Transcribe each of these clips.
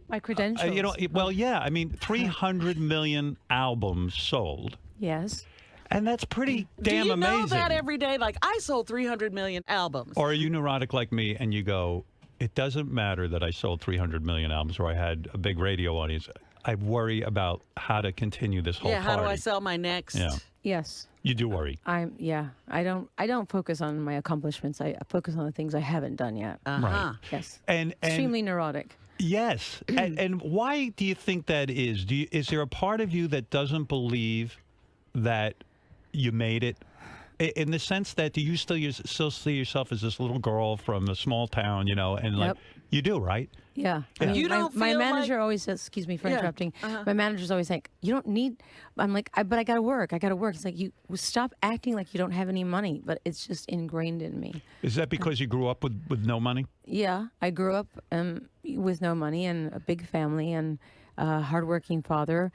My credentials. Well, yeah. I mean, 300 million albums sold. Yes. And that's pretty damn amazing. Do you know that every day? Like, I sold 300 million albums. Or are you neurotic like me and you go, it doesn't matter that I sold 300 million albums or I had a big radio audience. I worry about how to continue this whole how do party. I sell my next? Yeah. Yes. You do worry. I don't focus on my accomplishments. I focus on the things I haven't done yet. Uh-huh. Yes. And extremely neurotic. Yes. and why do you think that is? Is there a part of you that doesn't believe that you made it? In the sense that do you still see yourself as this little girl from a small town, and like you do, right? Yeah. Yeah. You don't my feel manager always says, excuse me for interrupting. My manager's always like, you don't need, I'm like, but I got to work. It's like, you stop acting like you don't have any money, but it's just ingrained in me. Is that because you grew up with no money? Yeah. I grew up with no money and a big family and a hardworking father.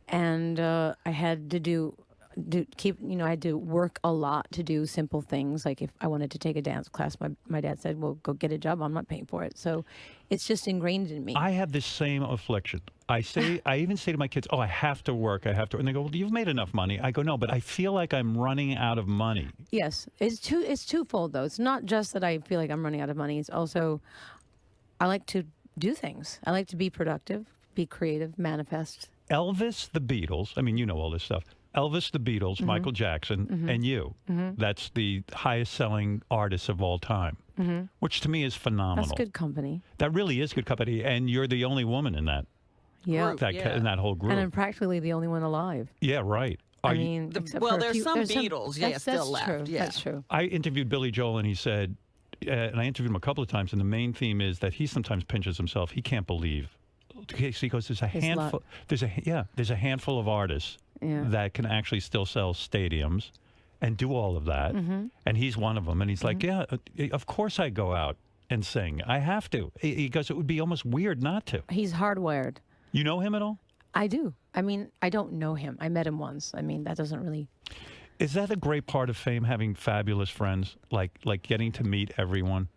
And I had to I had to work a lot to do simple things. Like if I wanted to take a dance class, my dad said, well, go get a job. I'm not paying for it. So it's just ingrained in me. I have this same affliction. I even say to my kids, oh, I have to work. And they go, well, you've made enough money. I go, no, but I feel like I'm running out of money. Yes. It's twofold, though. It's not just that I feel like I'm running out of money. It's also, I like to do things. I like to be productive, be creative, manifest. Elvis, the Beatles, I mean, you know all this stuff. Elvis, the Beatles, Michael Jackson, and you. That's the highest selling artist of all time, which to me is phenomenal. That's good company. That really is good company. And you're the only woman in that. Yeah. In that whole group. And I'm practically the only one alive. Yeah, right. There's some Beatles, still left. True. Yeah. That's true. I interviewed Billy Joel, and he said, and I interviewed him a couple of times, and the main theme is that he sometimes pinches himself. He can't believe. He goes, there's a handful. There's a handful of artists that can actually still sell stadiums and do all of that, and he's one of them. And he's like, yeah, of course I go out and sing. I have to. He goes, it would be almost weird not to. He's hardwired. You know him at all? I do. I mean, I don't know him. I met him once. I mean, that doesn't really. Is that a great part of fame, having fabulous friends, like getting to meet everyone?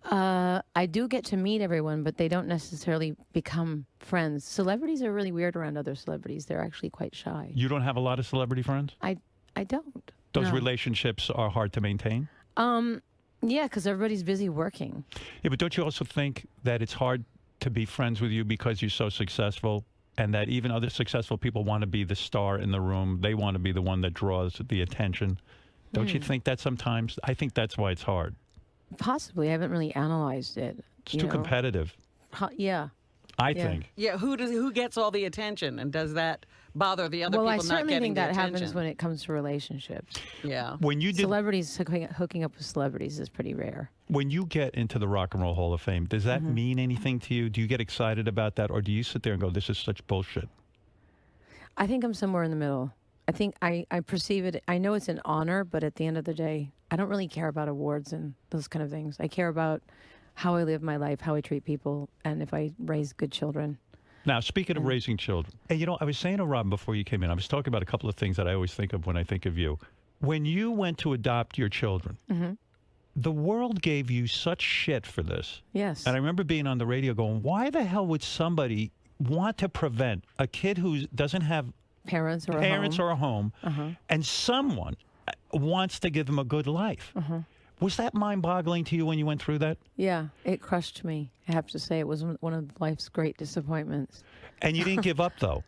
I do get to meet everyone, but they don't necessarily become friends. Celebrities are really weird around other celebrities. They're actually quite shy. You don't have a lot of celebrity friends? I don't. Those relationships are hard to maintain? Yeah, because everybody's busy working. Yeah, but don't you also think that it's hard to be friends with you because you're so successful, and that even other successful people want to be the star in the room? They want to be the one that draws the attention. Don't you think that sometimes? I think that's why it's hard. Possibly. I haven't really analyzed it. It's too competitive. Yeah. I think. Yeah, who gets all the attention, and does that bother the other people not getting the attention? Well, I certainly think that happens when it comes to relationships. Yeah. When you did, celebrities hooking up with celebrities is pretty rare. When you get into the Rock and Roll Hall of Fame, does that mean anything to you? Do you get excited about that, or do you sit there and go, this is such bullshit? I think I'm somewhere in the middle. I think I perceive it. I know it's an honor, but at the end of the day, I don't really care about awards and those kind of things. I care about how I live my life, how I treat people, and if I raise good children. Now, speaking of raising children, and I was saying to Robin before you came in, I was talking about a couple of things that I always think of when I think of you. When you went to adopt your children, the world gave you such shit for this. Yes. And I remember being on the radio going, why the hell would somebody want to prevent a kid who doesn't have parents or a home, and someone wants to give them a good life? Was that mind-boggling to you when you went through that? Yeah, it crushed me. I have to say, it was one of life's great disappointments. And you didn't give up, though.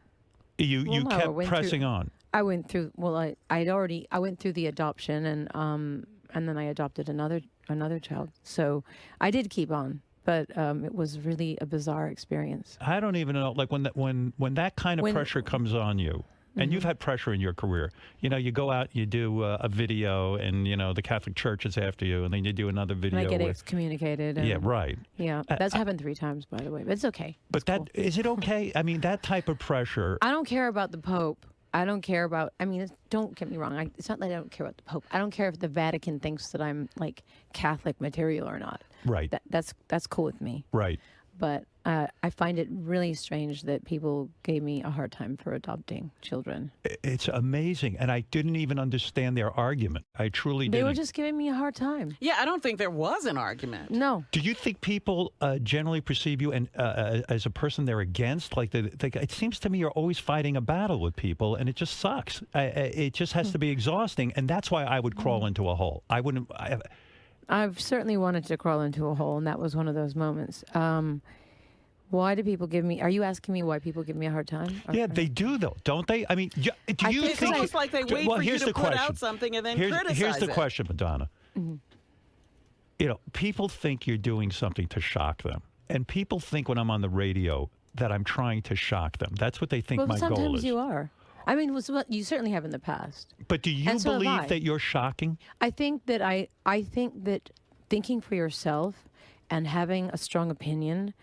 You kept pressing on. I went through. Well, I went through the adoption, and then I adopted another child. So I did keep on. But it was really a bizarre experience. I don't even know, like when that kind of pressure comes on you, and you've had pressure in your career. You go out, you do a video, and the Catholic Church is after you, and then you do another video. And I get excommunicated. And, yeah, right. Yeah, that's happened 3 times, by the way. But it's okay. But is it okay? I mean, that type of pressure. I don't care about the Pope. I don't care about. I mean, don't get me wrong. It's not that I don't care about the Pope. I don't care if the Vatican thinks that I'm like Catholic material or not. Right. That's cool with me. Right. But I find it really strange that people gave me a hard time for adopting children. It's amazing. And I didn't even understand their argument. I truly didn't. They were just giving me a hard time. Yeah, I don't think there was an argument. No. Do you think people generally perceive you as a person they're against? Like, it seems to me you're always fighting a battle with people, and it just sucks. It just has to be exhausting, and that's why I would crawl into a hole. I wouldn't. I've certainly wanted to crawl into a hole, and that was one of those moments. Why do people give me? Are you asking me why people give me a hard time? Yeah, they do though, don't they? I mean, do you think? It's almost like they wait for you to put out something and then criticize Here's the it. question, Madonna. Mm-hmm. You know, people think you're doing something to shock them, and people think when I'm on the radio that I'm trying to shock them. That's what they think well, my goal is. Sometimes you are. I mean, you certainly have in the past. But do you so believe that you're shocking? I think that I think that thinking for yourself and having a strong opinion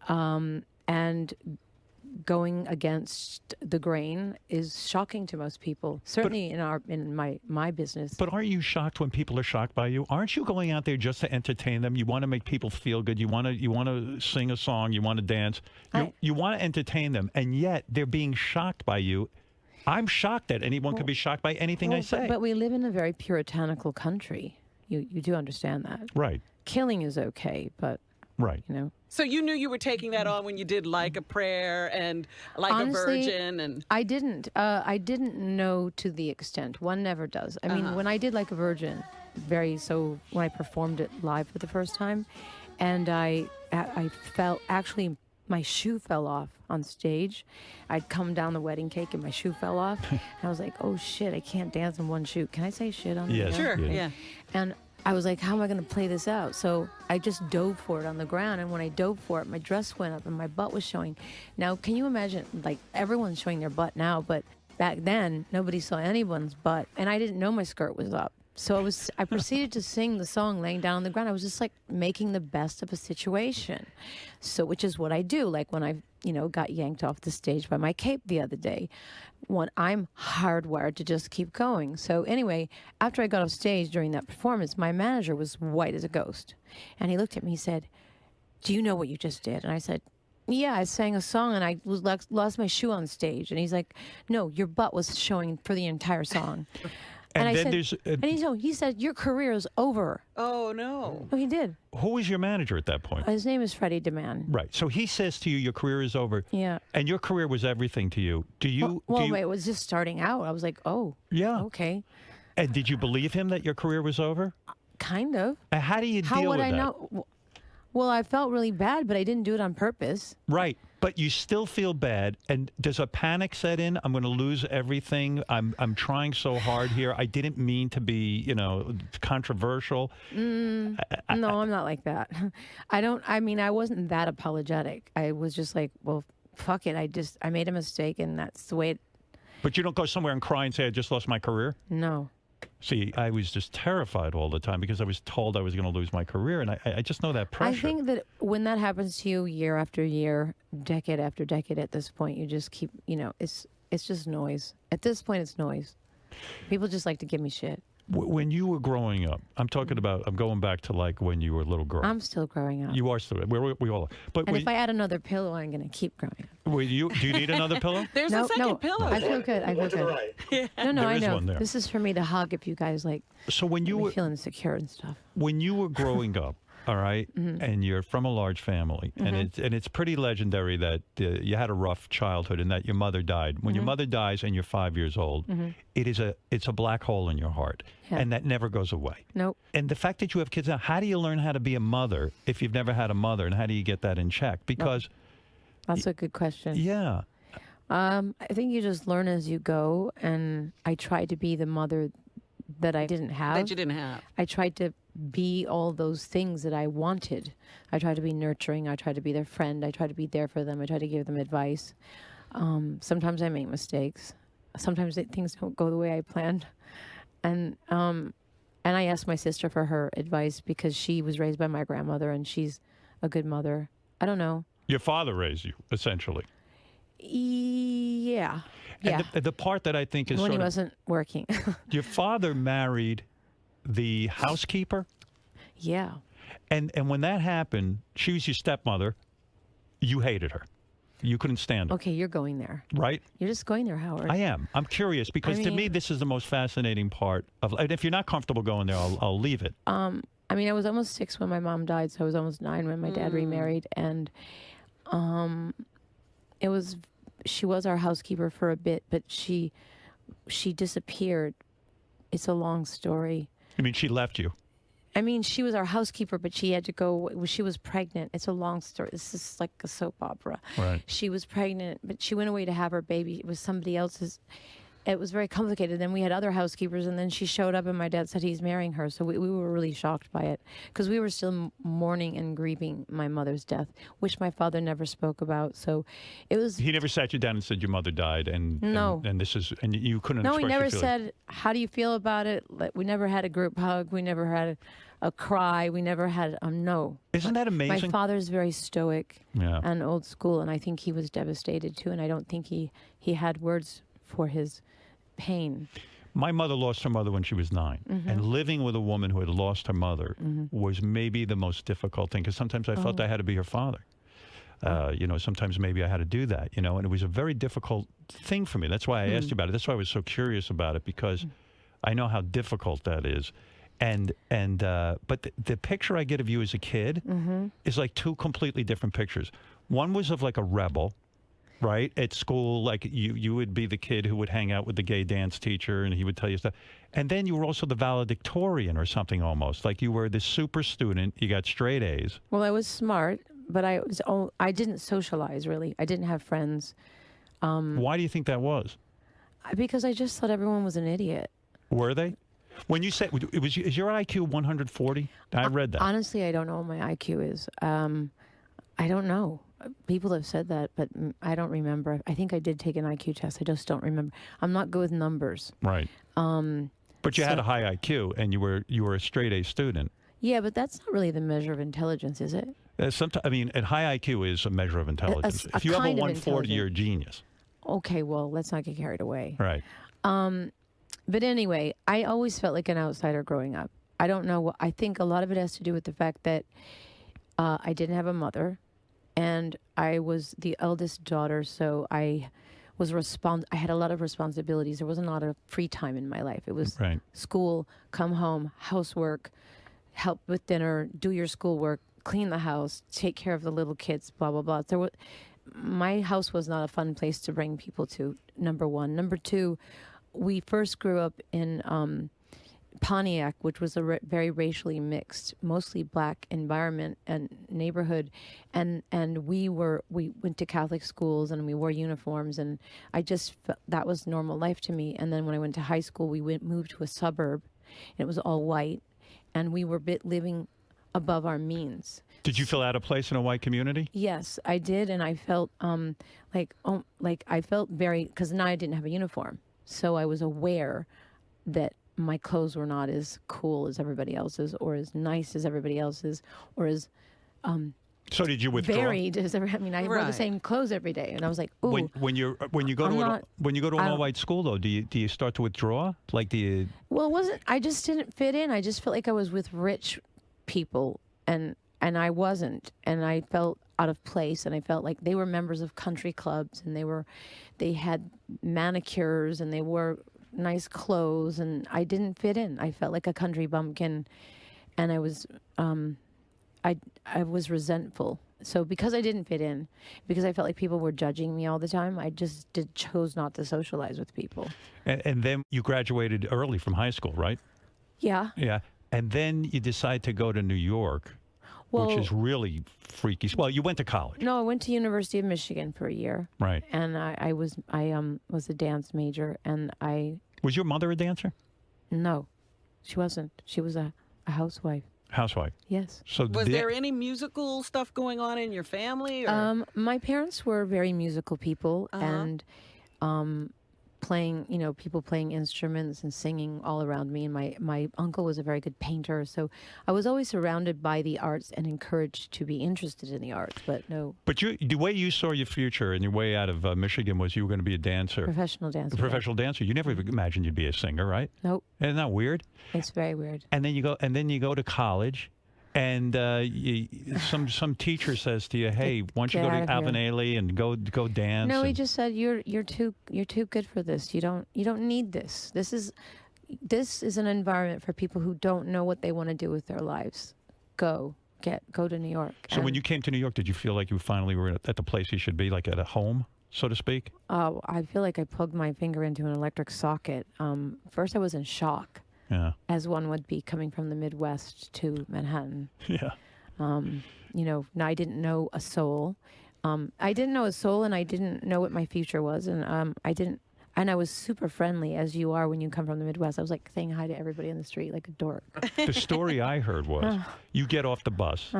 and going against the grain is shocking to most people. Certainly in my business. But aren't you shocked when people are shocked by you? Aren't you going out there just to entertain them? You want to make people feel good. You want to sing a song. You want to dance. You want to entertain them, and yet they're being shocked by you. I'm shocked that anyone could be shocked by anything I say. But we live in a very puritanical country. You do understand that, right? Killing is okay, but right, you know. So you knew you were taking that on when you did Like a Prayer and Like Honestly, a Virgin, and I didn't know to the extent. One never does. I mean, when I did Like a Virgin, when I performed it live for the first time, and I felt actually. My shoe fell off on stage. I'd come down the wedding cake and my shoe fell off. And I was like, oh shit, I can't dance in one shoe. Can I say shit on the Yes, sure, yeah. And I was like, how am I going to play this out? So I just dove for it on the ground. And when I dove for it, my dress went up and my butt was showing. Now, can you imagine, like, everyone's showing their butt now, but back then, nobody saw anyone's butt. And I didn't know my skirt was up. So I proceeded to sing the song laying down on the ground. I was just like making the best of a situation. So, which is what I do. Like when I, got yanked off the stage by my cape the other day, when I'm hardwired to just keep going. So anyway, after I got off stage during that performance, my manager was white as a ghost. And he looked at me, he said, do you know what you just did? And I said, yeah, I sang a song and I lost my shoe on stage. And he's like, no, your butt was showing for the entire song. And then he said, your career is over. Oh, no. Oh, he did. Who was your manager at that point? His name is Freddie DeMann. Right. So he says to you, your career is over. Yeah. And your career was everything to you. Do you... Wait, it was just starting out. I was like, oh. Yeah. Okay. And did you believe him that your career was over? Kind of. And how do you deal with that? How would I know? Well, I felt really bad, but I didn't do it on purpose. Right. But you still feel bad. And does a panic set in? I'm going to lose everything. I'm trying so hard here. I didn't mean to be, controversial. No, I'm not like that. I wasn't that apologetic. I was just like, well, fuck it. I made a mistake and that's the way it... But you don't go somewhere and cry and say, I just lost my career? No. See, I was just terrified all the time because I was told I was going to lose my career, and I just know that pressure. I think that when that happens to you year after year, decade after decade, at this point, you just keep, it's just noise. At this point, it's noise. People just like to give me shit. When you were growing up, I'm going back to like when you were a little girl. I'm still growing up. You are still. We all are. But if I add another pillow, I'm going to keep growing up. Do you need another pillow? There's a second pillow. I feel good. I feel good. Yeah. No, there I is know. One there. This is for me to hug if you guys like. So when you were feeling insecure and stuff. When you were growing up, all right, and you're from a large family, and it's pretty legendary that you had a rough childhood and that your mother died. When your mother dies and you're 5 years old, it's a black hole in your heart, and that never goes away. Nope. And the fact that you have kids now, how do you learn how to be a mother if you've never had a mother, and how do you get that in check? Because that's a good question. Yeah. I think you just learn as you go, and I tried to be the mother that I didn't have. That you didn't have. I tried to be all those things that I wanted. I tried to be nurturing. I tried to be their friend. I tried to be there for them. I tried to give them advice. Sometimes I make mistakes. Sometimes things don't go the way I planned. And I asked my sister for her advice because she was raised by my grandmother and she's a good mother. I don't know. Your father raised you, essentially. Yeah. And the part that I think is when he wasn't working. Your father married the housekeeper? Yeah. And when that happened, she was your stepmother. You hated her. You couldn't stand her. Okay, you're going there. Right? You're just going there, Howard. I am. I'm curious because to me, this is the most fascinating part of. And if you're not comfortable going there, I'll leave it. I mean, I was almost 6 when my mom died, so I was almost 9 when my dad remarried, and she was our housekeeper for a bit, but she disappeared. It's a long story. I mean, she left you. I mean, she was our housekeeper, but she had to go. She was pregnant. It's a long story. This is like a soap opera. Right. She was pregnant, but she went away to have her baby. It was somebody else's. It was very complicated. Then we had other housekeepers, and then she showed up, and my dad said he's marrying her. So we were really shocked by it because we were still mourning and grieving my mother's death, which my father never spoke about. So it was. He never sat you down and said your mother died, and no, and this is, and you couldn't. No, he never your said, "How do you feel about it?" We never had a group hug. We never had a cry. We never had no. Isn't that amazing? My father's very stoic yeah. and old school, and I think he was devastated too. And I don't think he had words for his pain. My mother lost her mother when she was 9, and living with a woman who had lost her mother was maybe the most difficult thing because sometimes I felt I had to be her father. You know, sometimes maybe I had to do that, you know, and it was a very difficult thing for me. That's why I asked you about it. That's why I was so curious about it because I know how difficult that is. But the picture I get of you as a kid is like 2 completely different pictures. One was of like a rebel. Right? At school, like you would be the kid who would hang out with the gay dance teacher and he would tell you stuff. And then you were also the valedictorian or something almost. Like you were this super student. You got straight A's. Well, I was smart, but I didn't socialize really. I didn't have friends. Why do you think that was? Because I just thought everyone was an idiot. Were they? When you said, is your IQ 140? I read that. Honestly, I don't know what my IQ is. I don't know. People have said that, but I don't remember. I think I did take an IQ test. I just don't remember. I'm not good with numbers. Right. But you had a high IQ, and you were a straight A student. Yeah, but that's not really the measure of intelligence, is it? I mean, a high IQ is a measure of intelligence. If you have a 140, you're a genius. Okay, well, let's not get carried away. Right. But anyway, I always felt like an outsider growing up. I don't know. I think a lot of it has to do with the fact that I didn't have a mother. And I was the eldest daughter, so I was I had a lot of responsibilities. There wasn't a lot of free time in my life. It was school, come home, housework, help with dinner, do your schoolwork, clean the house, take care of the little kids, blah, blah, blah. My house was not a fun place to bring people to, number one. Number two, we first grew up in Pontiac, which was a very racially mixed, mostly black environment and neighborhood, and we went to Catholic schools and we wore uniforms, and I just felt that was normal life to me. And then when I went to high school, we moved to a suburb, and it was all white, and we were living above our means. Did you feel out of place in a white community? Yes, I did, and I felt like I felt very, because now I didn't have a uniform, so I was aware that my clothes were not as cool as everybody else's, or as nice as everybody else's, or as so did you withdraw? Varied as I mean, I wore the same clothes every day, and I was like, ooh. When you go to an all-white school though, do you start to withdraw? Like do you? Well, it wasn't. I just didn't fit in. I just felt like I was with rich people, and I wasn't, and I felt out of place, and I felt like they were members of country clubs, and they had manicures, and they wore nice clothes, and I didn't fit in. I felt like a country bumpkin, and I was resentful. So because I didn't fit in, because I felt like people were judging me all the time, I just chose not to socialize with people. And then you graduated early from high school, right? Yeah. Yeah. And then you decide to go to New York, which is really freaky. Well, you went to college. No, I went to University of Michigan for a year. Right. And I was a dance major, and I... Was your mother a dancer? No, she wasn't. She was a housewife. Housewife? Yes. So was there any musical stuff going on in your family? Or? My parents were very musical people, and people playing instruments and singing all around me. And my uncle was a very good painter, so I was always surrounded by the arts and encouraged to be interested in the arts. But no. But the way you saw your future and your way out of Michigan was you were going to be a dancer, professional dancer. A professional dancer. You never imagined you'd be a singer, right? Nope. Isn't that weird? It's very weird. And then you go to college, and some teacher says to you, "Hey, why don't you go to Alvin Ailey and go dance?" No, he just said you're too good for this. You don't need this. This is an environment for people who don't know what they want to do with their lives. Go to New York. So when you came to New York, did you feel like you finally were at the place you should be, like at a home, so to speak? Oh, I feel like I plugged my finger into an electric socket. First, I was in shock. Yeah. As one would be coming from the Midwest to Manhattan. Yeah. I didn't know a soul. And I didn't know what my future was. And I was super friendly, as you are when you come from the Midwest. I was like saying hi to everybody in the street like a dork. The story I heard was you get off the bus.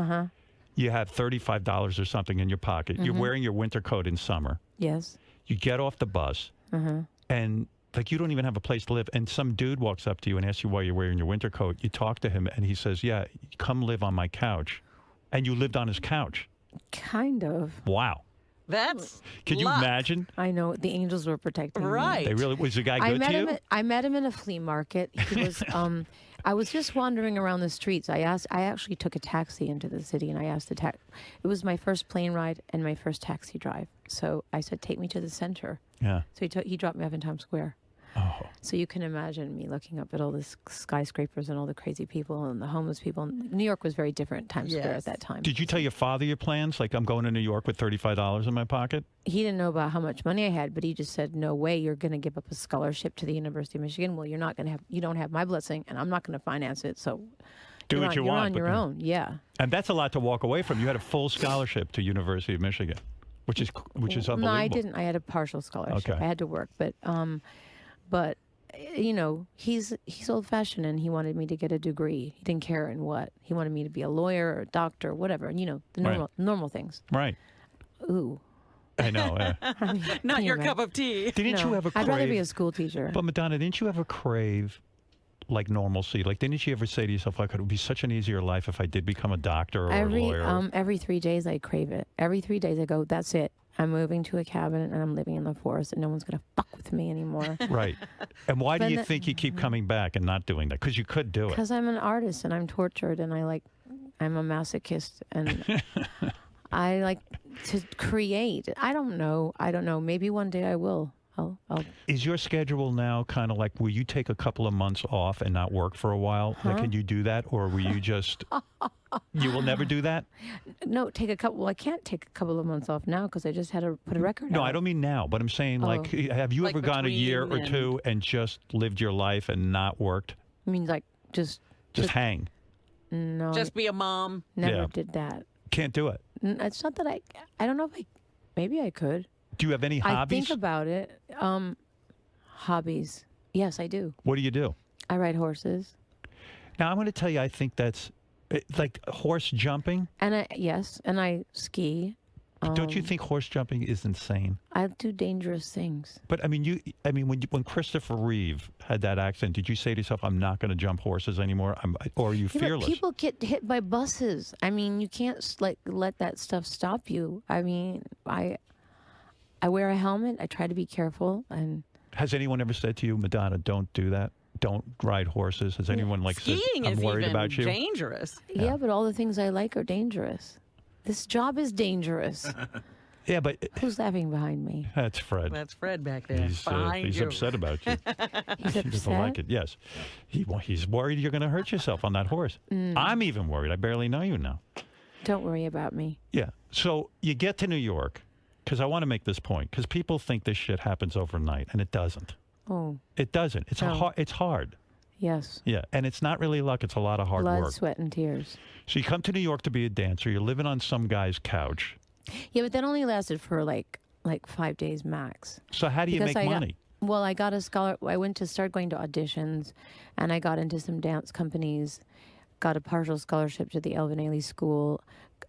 You have $35 or something in your pocket. You're wearing your winter coat in summer. Yes. You get off the bus. And like you don't even have a place to live, and some dude walks up to you and asks you why you're wearing your winter coat. You talk to him, and he says, "Yeah, come live on my couch," and you lived on his couch. Kind of. Wow. That's Could you imagine? I know the angels were protecting me. Right. They really was the guy good to you? I met him in a flea market. He was. I was just wandering around the streets. I actually took a taxi into the city, and I asked the It was my first plane ride and my first taxi drive. So I said, "Take me to the center." Yeah. So he dropped me off in Times Square. Oh. So you can imagine me looking up at all the skyscrapers and all the crazy people and the homeless people. New York was very different Times Square at that time. Did you tell your father your plans? Like, I'm going to New York with $35 in my pocket? He didn't know about how much money I had, but he just said, "No way, you're going to give up a scholarship to the University of Michigan. Well, you don't have my blessing, and I'm not going to finance it. So do what you want. You're on your own." Yeah. And that's a lot to walk away from. You had a full scholarship to University of Michigan, which is unbelievable. No, I didn't. I had a partial scholarship. Okay. I had to work, but he's old-fashioned, and he wanted me to get a degree. He didn't care in what. He wanted me to be a lawyer or a doctor, whatever. The normal things. Right. Ooh. I know. Not your cup of tea. Didn't you ever crave? I'd rather be a school teacher. But Madonna, didn't you ever crave like normalcy? Like, didn't you ever say to yourself, like, it would be such an easier life if I did become a doctor or a lawyer? Every 3 days I crave it. Every 3 days I go, that's it. I'm moving to a cabin and I'm living in the forest and no one's going to fuck with me anymore. Right. And why do you think you keep coming back and not doing that? Because you could do it. Because I'm an artist and I'm tortured and I'm a masochist and I like to create. I don't know. Maybe one day I will. I'll... Is your schedule now kind of like, will you take a couple of months off and not work for a while? Like, can you do that? Or will you just, you will never do that? No, I can't take a couple of months off now because I just had to put a record out. No, I don't mean now, but I'm saying like, have you ever gone a year or two and just lived your life and not worked? I mean, like just hang? No. Just be a mom? Never did that. Can't do it. It's not that I don't know if maybe I could. Do you have any hobbies? I think about it. Hobbies. Yes, I do. What do you do? I ride horses. Now, I'm going to tell you, I think that's like horse jumping. And I ski. Don't you think horse jumping is insane? I do dangerous things. But I mean, when Christopher Reeve had that accident, did you say to yourself, "I'm not going to jump horses anymore," or are you fearless? People get hit by buses. I mean, you can't let that stuff stop you. I mean, I wear a helmet. I try to be careful. And has anyone ever said to you, "Madonna, don't do that. Don't ride horses"? Has anyone said, "I'm worried about you"? Dangerous. Yeah, but all the things I like are dangerous. This job is dangerous. Yeah, but who's laughing behind me? That's Fred. That's Fred back there. He's upset about you. He's upset? He doesn't like it. Yes, he's worried you're going to hurt yourself on that horse. I'm even worried. I barely know you now. Don't worry about me. Yeah. So you get to New York, because I want to make this point, because people think this shit happens overnight, and it doesn't. Oh. It doesn't. It's hard. Yes. Yeah, and it's not really luck. It's a lot of hard work. Blood, sweat, and tears. So you come to New York to be a dancer. You're living on some guy's couch. Yeah, but that only lasted for like 5 days max. So how do you make money? I got a scholar. I went to start going to auditions, and I got into some dance companies, got a partial scholarship to the Alvin Ailey School,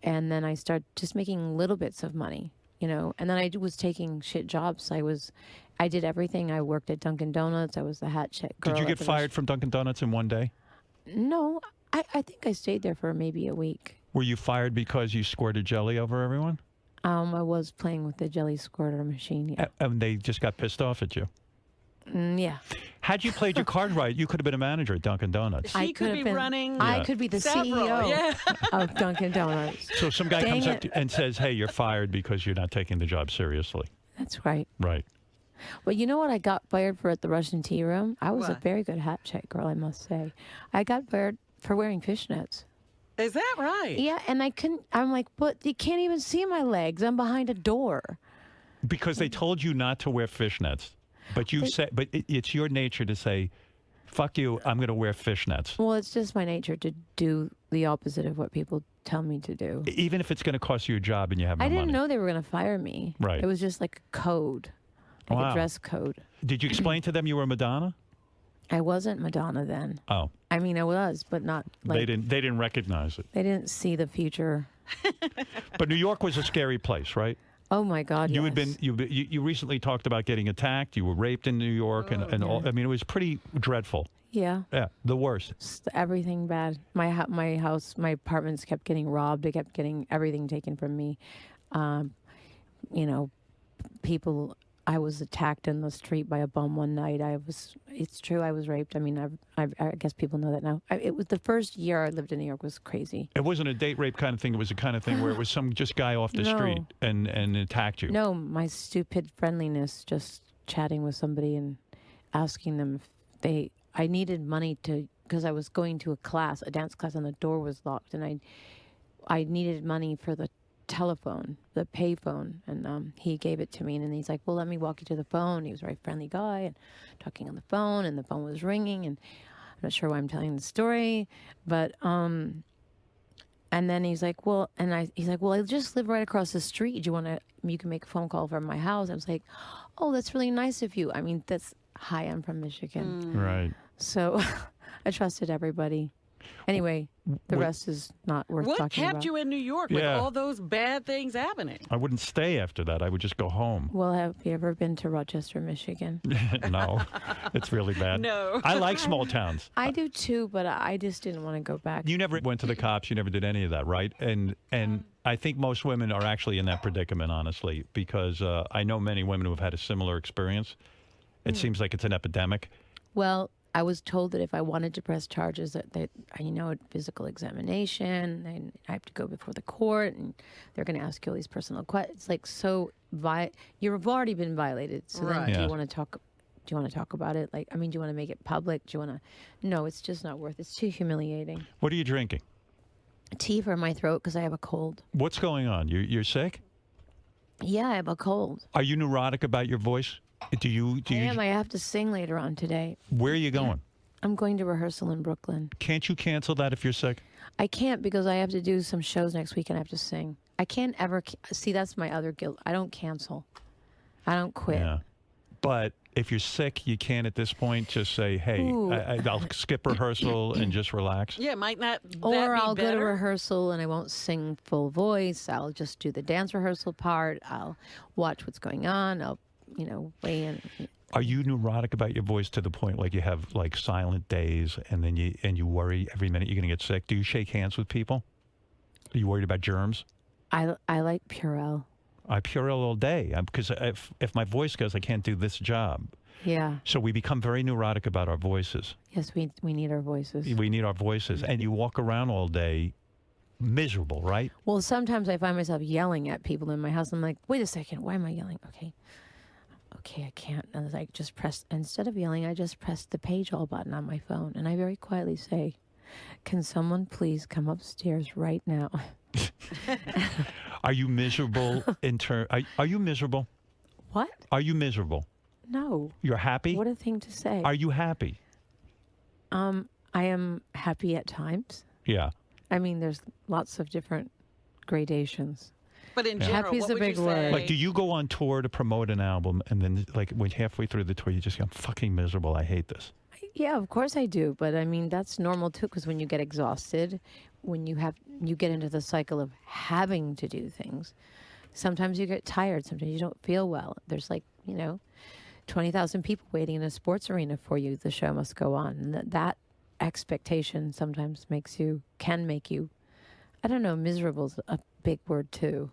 and then I started just making little bits of money, And then I was taking shit jobs. I did everything. I worked at Dunkin' Donuts. I was the hat check girl. Did you get fired from Dunkin' Donuts in one day? No, I think I stayed there for maybe a week. Were you fired because you squirted jelly over everyone? I was playing with the jelly squirter machine. Yeah. And they just got pissed off at you? Yeah. Had you played your card right, you could have been a manager at Dunkin' Donuts. She could be running. I could be the CEO of Dunkin' Donuts. So some guy comes up and says, hey, you're fired because you're not taking the job seriously. That's right. Right. Well, you know what I got fired for at the Russian Tea Room? I was a very good hat check girl, I must say. I got fired for wearing fishnets. Is that right? Yeah, and I'm like, but you can't even see my legs. I'm behind a door. Because they told you not to wear fishnets. But you said, but it's your nature to say, fuck you, I'm going to wear fishnets. Well, it's just my nature to do the opposite of what people tell me to do. Even if it's going to cost you a job and you have no money. I didn't know they were going to fire me. Right. It was just like a code, like a dress code. Did you explain to them you were Madonna? I wasn't Madonna then. Oh. I mean, I was, but not like... They didn't recognize it. They didn't see the future. But New York was a scary place, right? Oh my God! You had been you recently talked about getting attacked. You were raped in New York, and all. I mean, it was pretty dreadful. Yeah. Yeah, the worst. Just everything bad. My house, my apartments kept getting robbed. They kept getting everything taken from me. You know, people. I was attacked in the street by a bum one night. It's true, I was raped. I mean, I guess people know that now. It was the first year I lived in New York was crazy. It wasn't a date rape kind of thing. It was a kind of thing where it was some just guy off the street and attacked you. No, my stupid friendliness, just chatting with somebody and asking them if I needed money because I was going to a dance class, and the door was locked, and I needed money for the telephone, the pay phone, and he gave it to me, and then he's like, well, let me walk you to the phone. He was a very friendly guy and talking on the phone, and the phone was ringing, and I'm not sure why I'm telling the story, but and then he's like, well, I just live right across the street. You can make a phone call from my house. I was like, oh, that's really nice of you. I mean, I'm from Michigan. Right. So I trusted everybody. Anyway, the rest is not worth talking about. What kept you in New York with all those bad things happening? I wouldn't stay after that. I would just go home. Well, have you ever been to Rochester, Michigan? No, it's really bad. No. I like small towns. I do too, but I just didn't want to go back. You never went to the cops. You never did any of that, right? And I think most women are actually in that predicament, honestly, because I know many women who have had a similar experience. It seems like it's an epidemic. Well, I was told that if I wanted to press charges, that physical examination, and I have to go before the court, and they're going to ask you all these personal questions. It's like, so you've already been violated. So then, do you want to talk? Do you want to talk about it? Like, I mean, do you want to make it public? Do you want to? No, it's just not worth it. It's too humiliating. What are you drinking? Tea for my throat because I have a cold. What's going on? You're sick? Yeah, I have a cold. Are you neurotic about your voice? Do you? I am. I have to sing later on today. Where are you going? I'm going to rehearsal in Brooklyn. Can't you cancel that if you're sick? I can't because I have to do some shows next week and I have to sing. I can't ever see. That's my other guilt. I don't cancel. I don't quit. Yeah. But if you're sick, you can't at this point just say, hey, I'll skip rehearsal and just relax. Yeah, might not. Or I'll go to rehearsal and I won't sing full voice. I'll just do the dance rehearsal part. I'll watch what's going on. I'll weigh in. Are you neurotic about your voice to the point like you have like silent days and then you worry every minute you're going to get sick? Do you shake hands with people? Are you worried about germs? I like Purell. I Purell all day because if my voice goes, I can't do this job. Yeah. So we become very neurotic about our voices. Yes, we need our voices. We need our voices. And you walk around all day miserable, right? Well, sometimes I find myself yelling at people in my house. I'm like, wait a second, why am I yelling? Okay, I can't. And I like instead of yelling, I just press the page all button on my phone. And I very quietly say, can someone please come upstairs right now? Are you miserable are you miserable? What? Are you miserable? No. You're happy? What a thing to say. Are you happy? I am happy at times. Yeah. I mean, there's lots of different gradations. But in general, happy is what a would big you say? word. Like, do you go on tour to promote an album and then like when halfway through the tour you just go, I'm fucking miserable, I hate this? Yeah, of course I do. But I mean, that's normal too, because when you get exhausted, when you get into the cycle of having to do things, sometimes you get tired, sometimes you don't feel well. There's 20,000 people waiting in a sports arena for you. The show must go on. And that expectation sometimes can make you, I don't know, miserable is a big word too.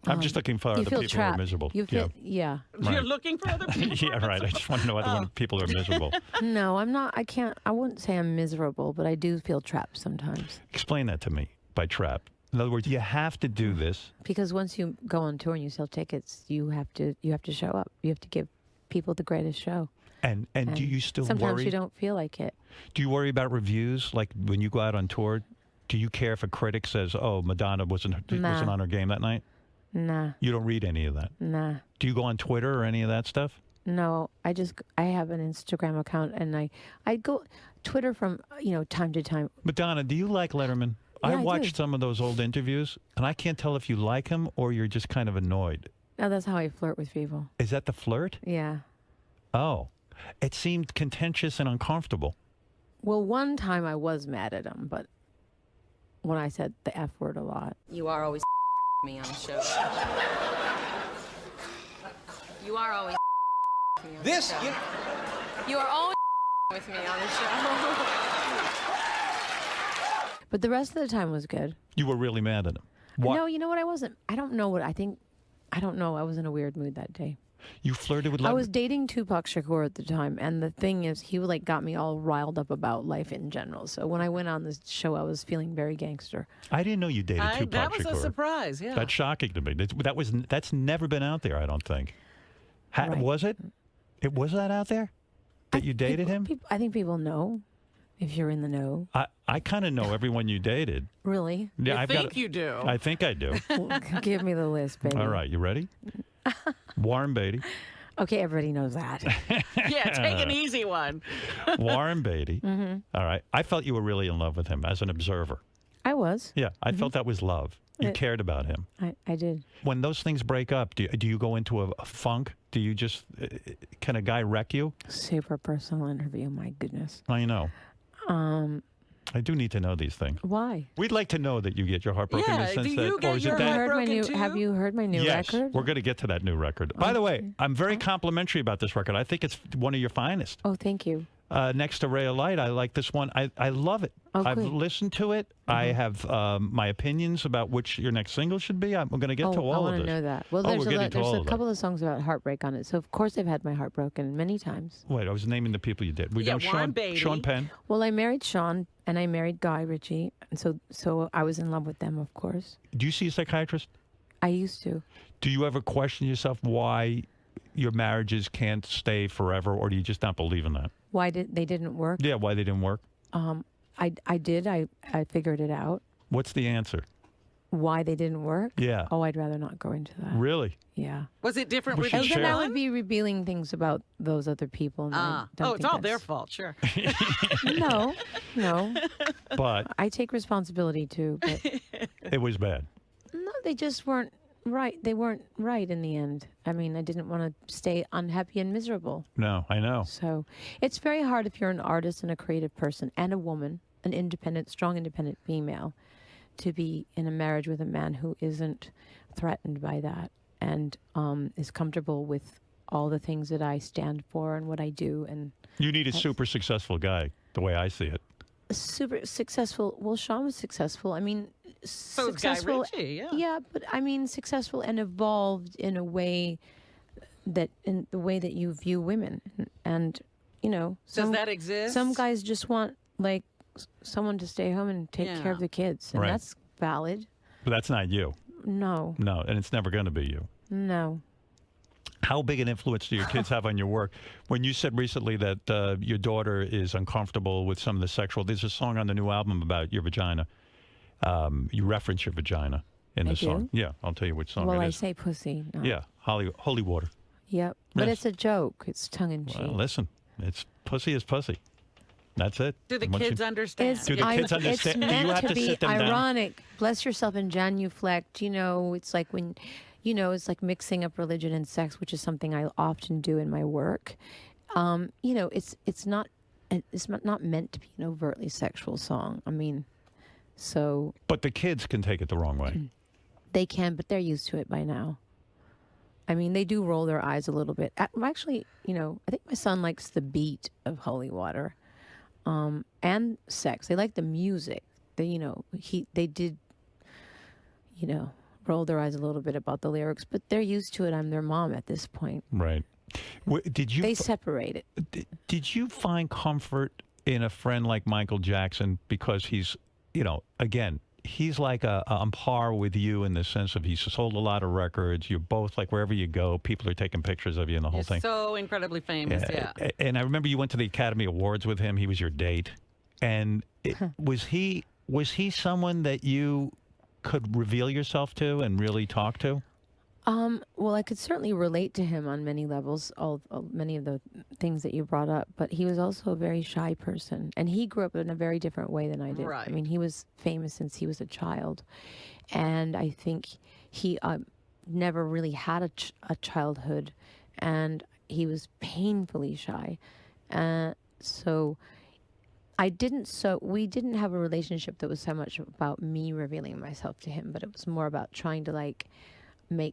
I'm just looking for you other feel people who are trapped. miserable. You feel, yeah. You're looking for other people? Yeah, right. I just want to know other people are miserable. No, I'm not. I wouldn't say I'm miserable, but I do feel trapped sometimes. Explain that to me by trap. In other words, you have to do this. Because once you go on tour and you sell tickets, you have to show up. You have to give people the greatest show. And do you still sometimes worry? you don't feel like it. Do you worry about reviews? Like when you go out on tour, do you care if a critic says, "Oh, Madonna wasn't on her game that night"? Nah. You don't read any of that. Nah. Do you go on Twitter or any of that stuff? No, I have an Instagram account and I go Twitter from time to time. Madonna, do you like Letterman? Yeah, I I watched do. some of those old interviews, and I can't tell if you like him or you're just kind of annoyed. No, that's how I flirt with people. Is that the flirt? Yeah. Oh, it seemed contentious and uncomfortable. Well, one time I was mad at him, but when I said the F word a lot. You are always me on the show. You are always me on the show. You are always with me on the show. But the rest of the time was good. You were really mad at him. What? No, you know what? I wasn't. I don't know what I think. I don't know. I was in a weird mood that day. You flirted with Letterman? I was dating Tupac Shakur at the time, and the thing is, he got me all riled up about life in general. So when I went on this show, I was feeling very gangster. I didn't know you dated Tupac That was Shakur. a surprise, yeah. That's shocking to me. That's never been out there, I don't think. Right. Was it? It was that out there? That you dated him? I think people know, if you're in the know. I kind of know everyone you dated. Really? Yeah, I think you do. I think I do. Well, give me the list, baby. All right, you ready? Warren Beatty. Okay, everybody knows that. Yeah, take an easy one. Warren Beatty. Mm-hmm. All right. I felt you were really in love with him as an observer. I was. Yeah, I felt that was love. You cared about him. I did. When those things break up, do you go into a funk? Do you just, can a guy wreck you? Super personal interview, my goodness. I know. I do need to know these things. Why? We'd like to know that you get your heart broken in Yeah, the sense do you that, get or is your it that? heart broken too? Have you heard my new Yes, record? we're going to get to that new record. By the way, I'm very complimentary about this record. I think it's one of your finest. Oh, thank you. Next to Ray of Light, I like this one. I love it. Oh, I've good. listened to it. I have my opinions about which your next single should be. I'm going to get to all I of want this. to know that. Well, Oh, there's we're getting to all a of that. couple of songs about heartbreak on it. So, of course, I've had my heart broken many times. Wait, I was naming the people you did. We Yeah, know Warren Beatty. Sean Penn. Well, I married Sean and I married Guy Ritchie. And so I was in love with them, of course. Do you see a psychiatrist? I used to. Do you ever question yourself why your marriages can't stay forever, or do you just not believe in that? Why they didn't work? Yeah, why they didn't work? I did. I figured it out. What's the answer? Why they didn't work? Yeah. Oh, I'd rather not go into that. Really? Yeah. Was it different We with should And then share. I would be revealing things about those other people. And I don't Oh, think it's all their that's- fault, sure. No. But I take responsibility too. But it was bad. no, they just weren't right. They weren't right in the end. I mean, I didn't want to stay unhappy and miserable. No, I know. So it's very hard if you're an artist and a creative person and a woman, an independent, strong, independent female, to be in a marriage with a man who isn't threatened by that and is comfortable with all the things that I stand for and what I do. And You need a super successful guy, the way I see it. super successful. Well, Sean was successful. I mean, So is Guy successful. Ritchie, yeah. Yeah, but I mean, successful and evolved in a way in the way that you view women. And, Does that exist? Some guys just want, like, someone to stay home and take care of the kids. And Right. that's valid. But that's not you. No, No, and it's never going to be you. no. How big an influence do your kids have on your work? When you said recently that your daughter is uncomfortable with some of the sexual, there's a song on the new album about your vagina. You reference your vagina in I the do? song. Yeah, I'll tell you which song Well, it I is. say pussy. No. Yeah, holy water. Yep. But Yes. it's a joke. It's tongue in cheek. Well, listen, it's pussy is pussy. That's it. Do the Once you- kids understand? Do the kids understand? It's Do you meant have to to be sit them down? ironic. Bless yourself and genuflect. It's like when, it's like mixing up religion and sex, which is something I often do in my work. It's not meant to be an overtly sexual song. I mean, so But the kids can take it the wrong way. they can, but they're used to it by now. I mean, they do roll their eyes a little bit. Actually, I think my son likes the beat of Holy Water, and sex. They like the music. They did, roll their eyes a little bit about the lyrics, but they're used to it. I'm their mom at this point. Right. They separate it. Did you find comfort in a friend like Michael Jackson because he's, again, he's like on par with you in the sense of he's sold a lot of records. You're both like wherever you go, people are taking pictures of you and the whole thing. So incredibly famous, yeah. And I remember you went to the Academy Awards with him. He was your date. And was he someone that you could reveal yourself to and really talk to? Well, I could certainly relate to him on many levels, many of the things that you brought up, but he was also a very shy person, and he grew up in a very different way than I did. Right. I mean, he was famous since he was a child, and I think he never really had a childhood, and he was painfully shy. So we didn't have a relationship that was so much about me revealing myself to him, but it was more about trying to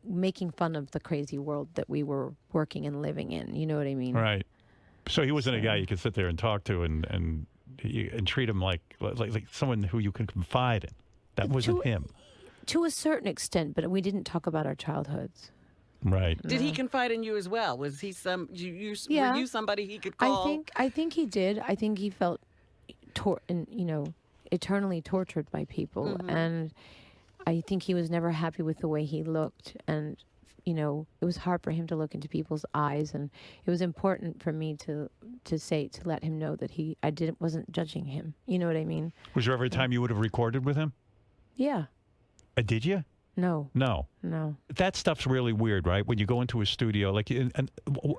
making fun of the crazy world that we were working and living in. You know what I mean? Right. So he wasn't a guy you could sit there and talk to and treat him like someone who you can confide in. That wasn't him. To a certain extent, but we didn't talk about our childhoods. Right. Did he confide in you as well? Was he were you somebody he could call? I think he did. I think he felt eternally tortured by people, Mm-hmm. and I think he was never happy with the way he looked, and it was hard for him to look into people's eyes, and it was important for me to let him know that I wasn't judging him. You know what I mean? Was there ever a time you would have recorded with him? Yeah. Did you? No. That stuff's really weird, right? When you go into a studio, and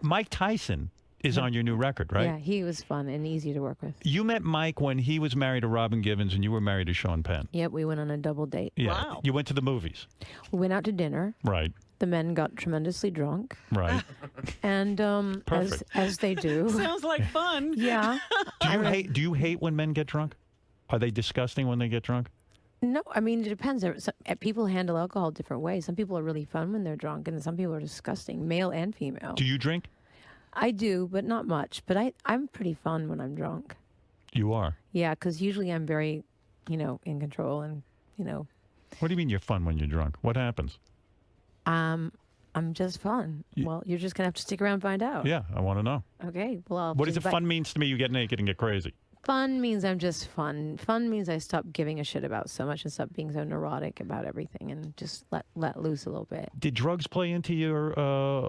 Mike Tyson is on your new record, right? Yeah, he was fun and easy to work with. You met Mike when he was married to Robin Givens and you were married to Sean Penn. Yep, we went on a double date. Yeah. Wow. You went to the movies. We went out to dinner. Right. The men got tremendously drunk. Right. And as they do. Sounds like fun. Yeah. Do you hate when men get drunk? Are they disgusting when they get drunk? No, I mean, it depends. People handle alcohol different ways. Some people are really fun when they're drunk, and some people are disgusting, male and female. Do you drink? I do, but not much. But I'm pretty fun when I'm drunk. You are? Yeah, because usually I'm very, in control and, What do you mean you're fun when you're drunk? What happens? I'm just fun. Well, you're just going to have to stick around and find out. Yeah, I want to know. Okay, well, What does it fun means to me? You get naked and get crazy. Fun means I'm just fun. Fun means I stop giving a shit about so much and stop being so neurotic about everything and just let loose a little bit. Did drugs play into your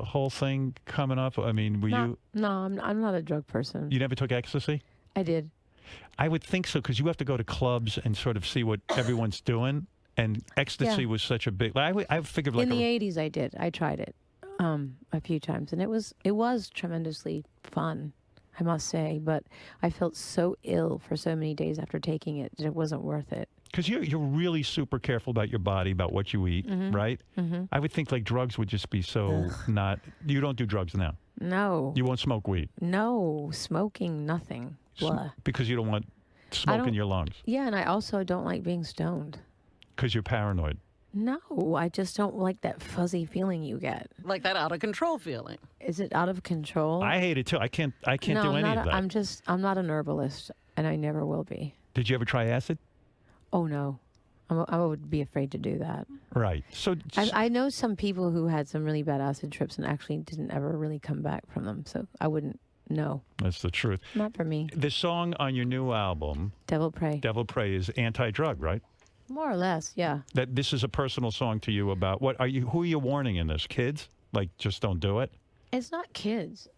whole thing coming up? I mean, you? No, I'm not a drug person. You never took ecstasy? I did. I would think so, because you have to go to clubs and sort of see what everyone's doing. And ecstasy was such a big. I figured in the 80s I did. I tried it a few times, and it was tremendously fun, I must say, but I felt so ill for so many days after taking it that it wasn't worth it. Because you're really super careful about your body, about what you eat, right? Mm-hmm. I would think drugs would just be so not. You don't do drugs now. No. You won't smoke weed. No, smoking, nothing. Blah. Because you don't want smoke in your lungs. Yeah, and I also don't like being stoned. Because you're paranoid. No, I just don't like that fuzzy feeling you get. Like that out of control feeling. Is it out of control? I hate it too. I can't do any of that. I'm not an herbalist, and I never will be. Did you ever try acid? Oh no, I would be afraid to do that. Right. So I know some people who had some really bad acid trips and actually didn't ever really come back from them. So I wouldn't know. That's the truth. Not for me. The song on your new album, Devil Pray. Devil Pray, is anti-drug, right? More or less, yeah. That this is a personal song to you about what are you? Who are you warning in this? Kids? Just don't do it. It's not kids.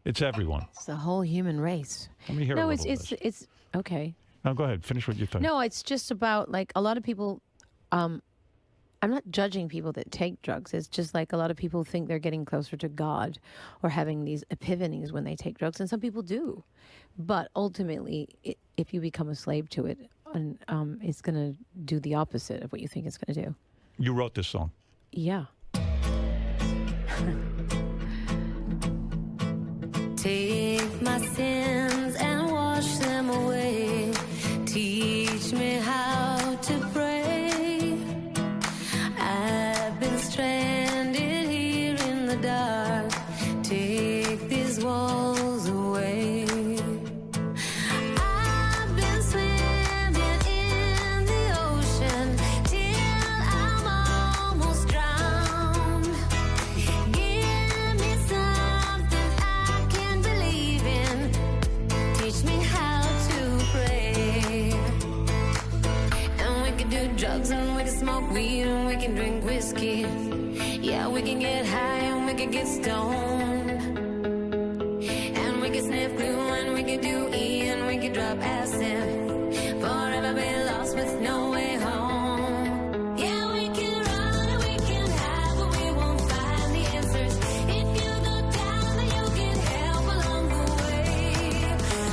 It's everyone. It's the whole human race. Let me hear a little bit. It's okay. No, go ahead. Finish what you're talking. No, it's just about a lot of people. I'm not judging people that take drugs. It's just a lot of people think they're getting closer to God or having these epiphanies when they take drugs, and some people do. But ultimately, if you become a slave to it, and it's going to do the opposite of what you think it's going to do. You wrote this song. Yeah. Take my sins and wash them away. Teach me how to pray. I've been stranded here in the dark. Take these walls away. I've been swimming in the ocean till I'm almost can drink whiskey. Yeah, we can get high and we can get stoned. And we can sniff glue and we can do E and we can drop acid. Forever be lost with no way home. Yeah, we can run and we can hide, but we won't find the answers. If you go down, then you can help along the way.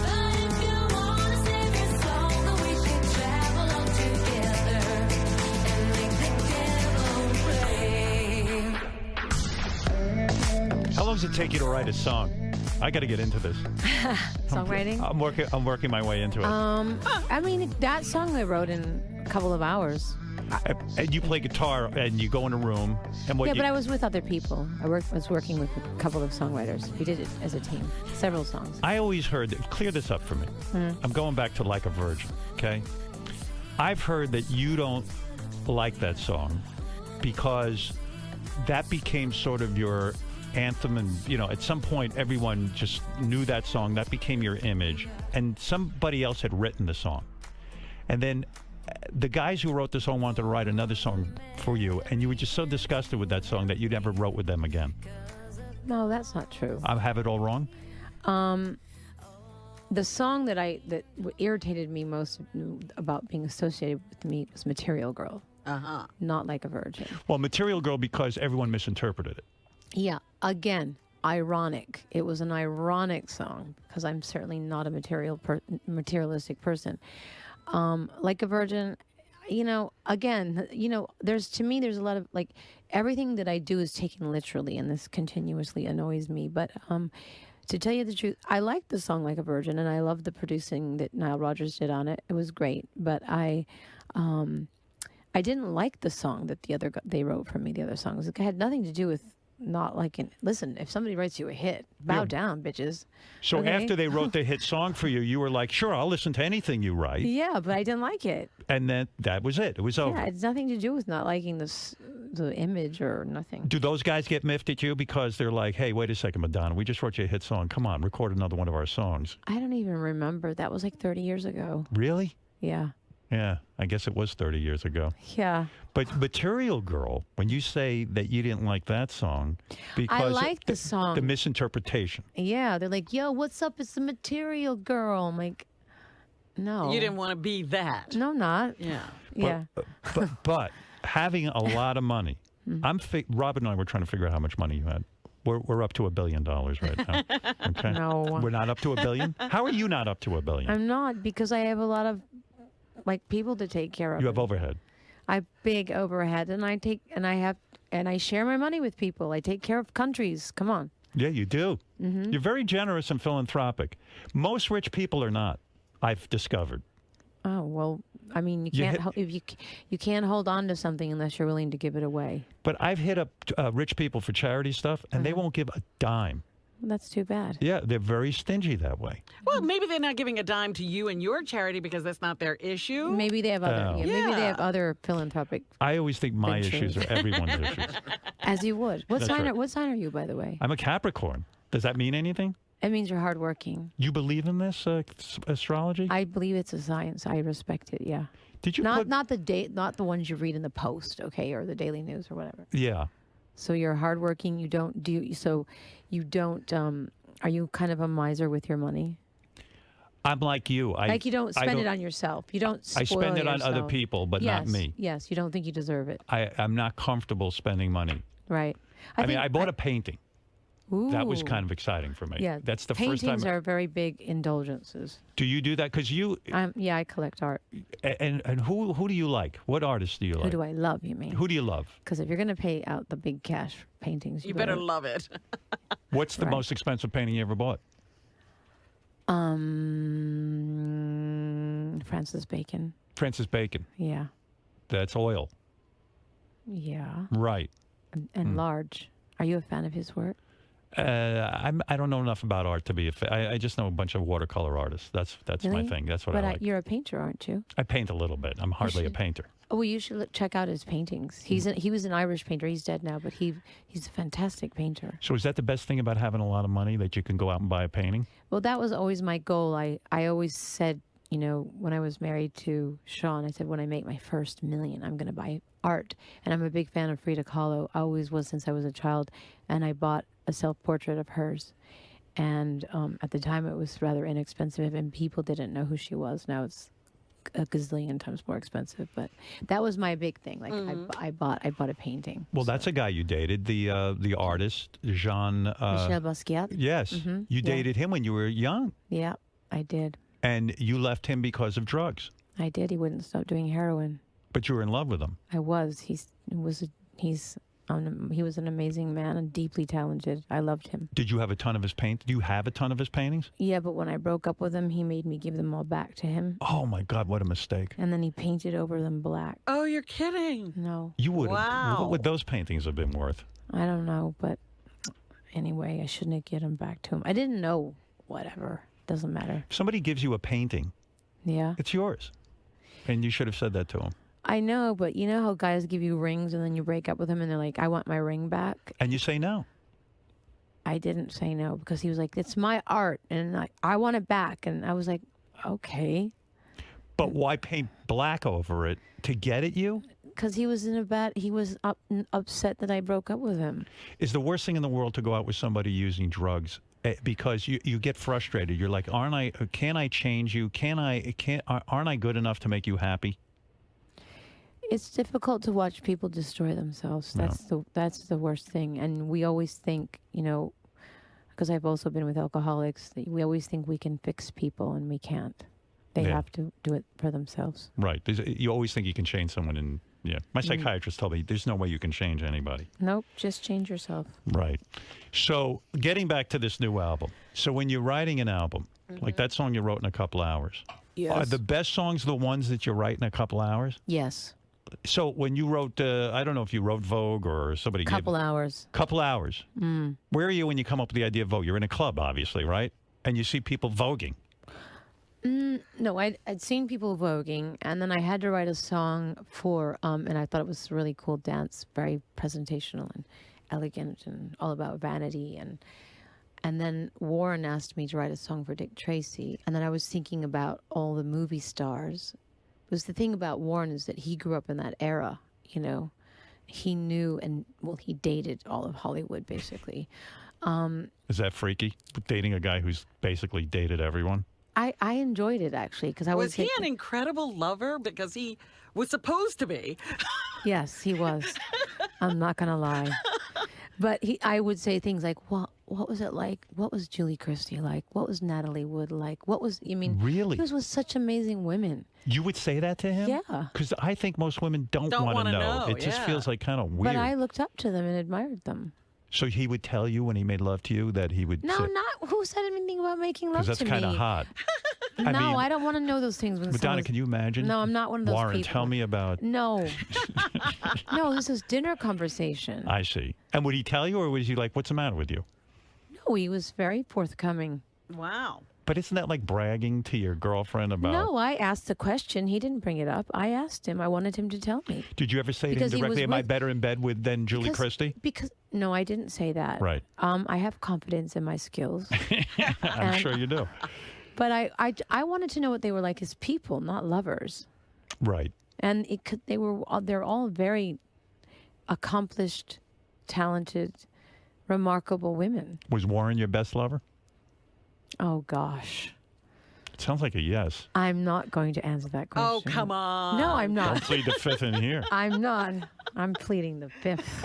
But if you wanna save your soul, then we should travel on together and make the devil play. How long does it take you to write a song? I got to get into this. Songwriting? I'm working my way into it. I mean, that song I wrote in a couple of hours. And you play guitar and you go in a room and what? Yeah, but I was with other people. Was working with a couple of songwriters. We did it as a team. Several songs. I always heard that. Clear this up for me. I'm going back to Like a Virgin. Okay, I've heard that you don't like that song because that became sort of your anthem, and at some point everyone just knew that song. That became your image, and somebody else had written the song, and then the guys who wrote the song wanted to write another song for you, and you were just so disgusted with that song that you never wrote with them again. No, that's not true. I have it all wrong. The song that irritated me most about being associated with me was Material Girl. Not Like a Virgin. Well, Material Girl, because everyone misinterpreted it. Yeah, again, ironic. It was an ironic song because I'm certainly not a materialistic person. Like a Virgin, again, there's a lot of everything that I do is taken literally, and this continuously annoys me. But to tell you the truth, I like the song Like a Virgin, and I love the producing that Nile Rodgers did on it. It was great, but I didn't like the song that they wrote for me. The other songs, it had nothing to do with not liking. Listen, if somebody writes you a hit, bow down, bitches. So okay? After they wrote the hit song for you, you were like, sure, I'll listen to anything you write. Yeah, but I didn't like it. And then that was it. It was over. Yeah, it's nothing to do with not liking the image or nothing. Do those guys get miffed at you because they're like, hey, wait a second, Madonna, we just wrote you a hit song. Come on, record another one of our songs. I don't even remember. That was like 30 years ago. Really? Yeah. Yeah, I guess it was 30 years ago. Yeah. But Material Girl, when you say that you didn't like that song, because I like the song. The misinterpretation. Yeah, they're like, yo, what's up? It's the Material Girl. I'm like, no. You didn't want to be that. No, not. Yeah. Yeah. But having a lot of money, Rob and I were trying to figure out how much money you had. We're up to $1 billion right now. Okay? No. We're not up to $1 billion? How are you not up to $1 billion? I'm not, because I have a lot of people to take care of. You have overhead. I have big overhead, and I share my money with people. I take care of countries. Come on. Yeah, you do. Mm-hmm. You're very generous and philanthropic. Most rich people are not, I've discovered. Oh, well, I mean, you can't hold on to something unless you're willing to give it away. But I've hit up rich people for charity stuff, and they won't give a dime. That's too bad. Yeah, they're very stingy that way. Well, maybe they're not giving a dime to you and your charity because that's not their issue. Maybe they have other. Maybe they have other philanthropic. I always think my issues are everyone's issues. As you would. What sign are you, by the way? I'm a Capricorn. Does that mean anything? It means you're hardworking. You believe in this astrology? I believe it's a science. I respect it. Yeah. Did you not the ones you read in the Post, okay, or the Daily News or whatever. Yeah. So you're hardworking. You don't. Are you kind of a miser with your money? I'm like you. You don't spend it on yourself. You don't spoil yourself. I spend it on other people, but not me. Yes, you don't think you deserve it. I'm not comfortable spending money. Right. I bought a painting. Ooh. That was kind of exciting for me. Yeah, that's the first time. Paintings are very big indulgences. Do you do that? Because you. Yeah, I collect art. And who do you like? What artists do you like? Who do I love? You mean? Who do you love? Because if you're going to pay out the big cash paintings, you better love it. What's the most expensive painting you ever bought? Francis Bacon. Francis Bacon. Yeah. That's oil. Yeah. Right. And large. Are you a fan of his work? I don't know enough about art to be I just know a bunch of watercolor artists. That's really? my thing. That's what I like. But you're a painter, aren't you? I paint a little bit. I'm hardly a painter. Oh, well, you should check out his paintings. He was an Irish painter. He's dead now, but he's a fantastic painter. So is that the best thing about having a lot of money, that you can go out and buy a painting? Well, that was always my goal. I always said, you know, when I was married to Sean, I said, when I make my first million, I'm going to buy art. And I'm a big fan of Frida Kahlo. I always was since I was a child. And I bought a self-portrait of hers. And at the time, it was rather inexpensive, and people didn't know who she was. Now it's a gazillion times more expensive. But that was my big thing. Like I bought a painting. Well, that's a guy you dated, the artist Jean Michel Basquiat. Yes, you dated him when you were young. Yeah, I did. And you left him because of drugs. I did. He wouldn't stop doing heroin. But you were in love with him. I was. He was an amazing man and deeply talented. I loved him. Did you have a ton of his paint? Do you have a ton of his paintings? Yeah, but when I broke up with him, he made me give them all back to him. Oh my God, what a mistake! And then he painted over them black. Oh, you're kidding? No. You would. Wow. What would those paintings have been worth? I don't know, but anyway, I shouldn't have given them back to him. I didn't know. Whatever. Doesn't matter. If somebody gives you a painting, yeah, it's yours, and you should have said that to him. I know, but you know how guys give you rings and then you break up with them and they're like, I want my ring back? And you say no. I didn't say no because he was like, it's my art and I want it back. And I was like, okay. But why paint black over it? To get at you? Because he was upset that I broke up with him. Is the worst thing in the world to go out with somebody using drugs? Because you get frustrated. You're like, can I change you? Aren't I good enough to make you happy? It's difficult to watch people destroy themselves. That's the worst thing. And we always think, you know, because I've also been with alcoholics, we always think we can fix people, and we can't. They have to do it for themselves. Right. You always think you can change someone, and my psychiatrist told me there's no way you can change anybody. Nope, just change yourself. Right. So getting back to this new album. So when you're writing an album, like that song you wrote in a couple hours, are the best songs the ones that you write in a couple hours? Yes. So when you wrote, I don't know if you wrote Vogue or somebody Couple hours. Couple hours. Where are you when you come up with the idea of Vogue? You're in a club, obviously, right? And you see people voguing. No, I'd seen people voguing, and then I had to write a song for, and I thought it was a really cool dance, very presentational and elegant and all about vanity. And then Warren asked me to write a song for Dick Tracy, and then I was thinking about all the movie stars. Because the thing about Warren is that he grew up in that era, you know. He knew, and, well, he dated all of Hollywood, basically. Is that freaky, dating a guy who's basically dated everyone? I enjoyed it, actually, because I was he an incredible lover? Because he was supposed to be. Yes, he was. I'm not going to lie. But I would say things like, what was it like? What was Julie Christie like? What was Natalie Wood like? Really? He was with such amazing women. You would say that to him? Yeah. Because I think most women don't want to know. It just feels like kind of weird. But I looked up to them and admired them. So he would tell you when he made love to you that he would No, not who said anything about making love to me? Because that's kind of hot. I don't want to know those things. Madonna, can you imagine? No, I'm not one of those Warren, people. tell me about... No. No, this is dinner conversation. I see. And would he tell you, or was he like, what's the matter with you? No, he was very forthcoming. Wow. But isn't that like bragging to your girlfriend about... No, I asked the question. He didn't bring it up. I asked him. I wanted him to tell me. Did you ever say to him directly, am I better in bed than Julie Christie? No, I didn't say that. Right. I have confidence in my skills. I'm sure you do. But I wanted to know what they were like as people, not lovers. Right. And they're all very accomplished, talented, remarkable women. Was Warren your best lover? Oh, gosh. It sounds like a yes. I'm not going to answer that question. Oh, come on. No, I'm not. Don't plead the fifth in here. I'm not. I'm pleading the fifth.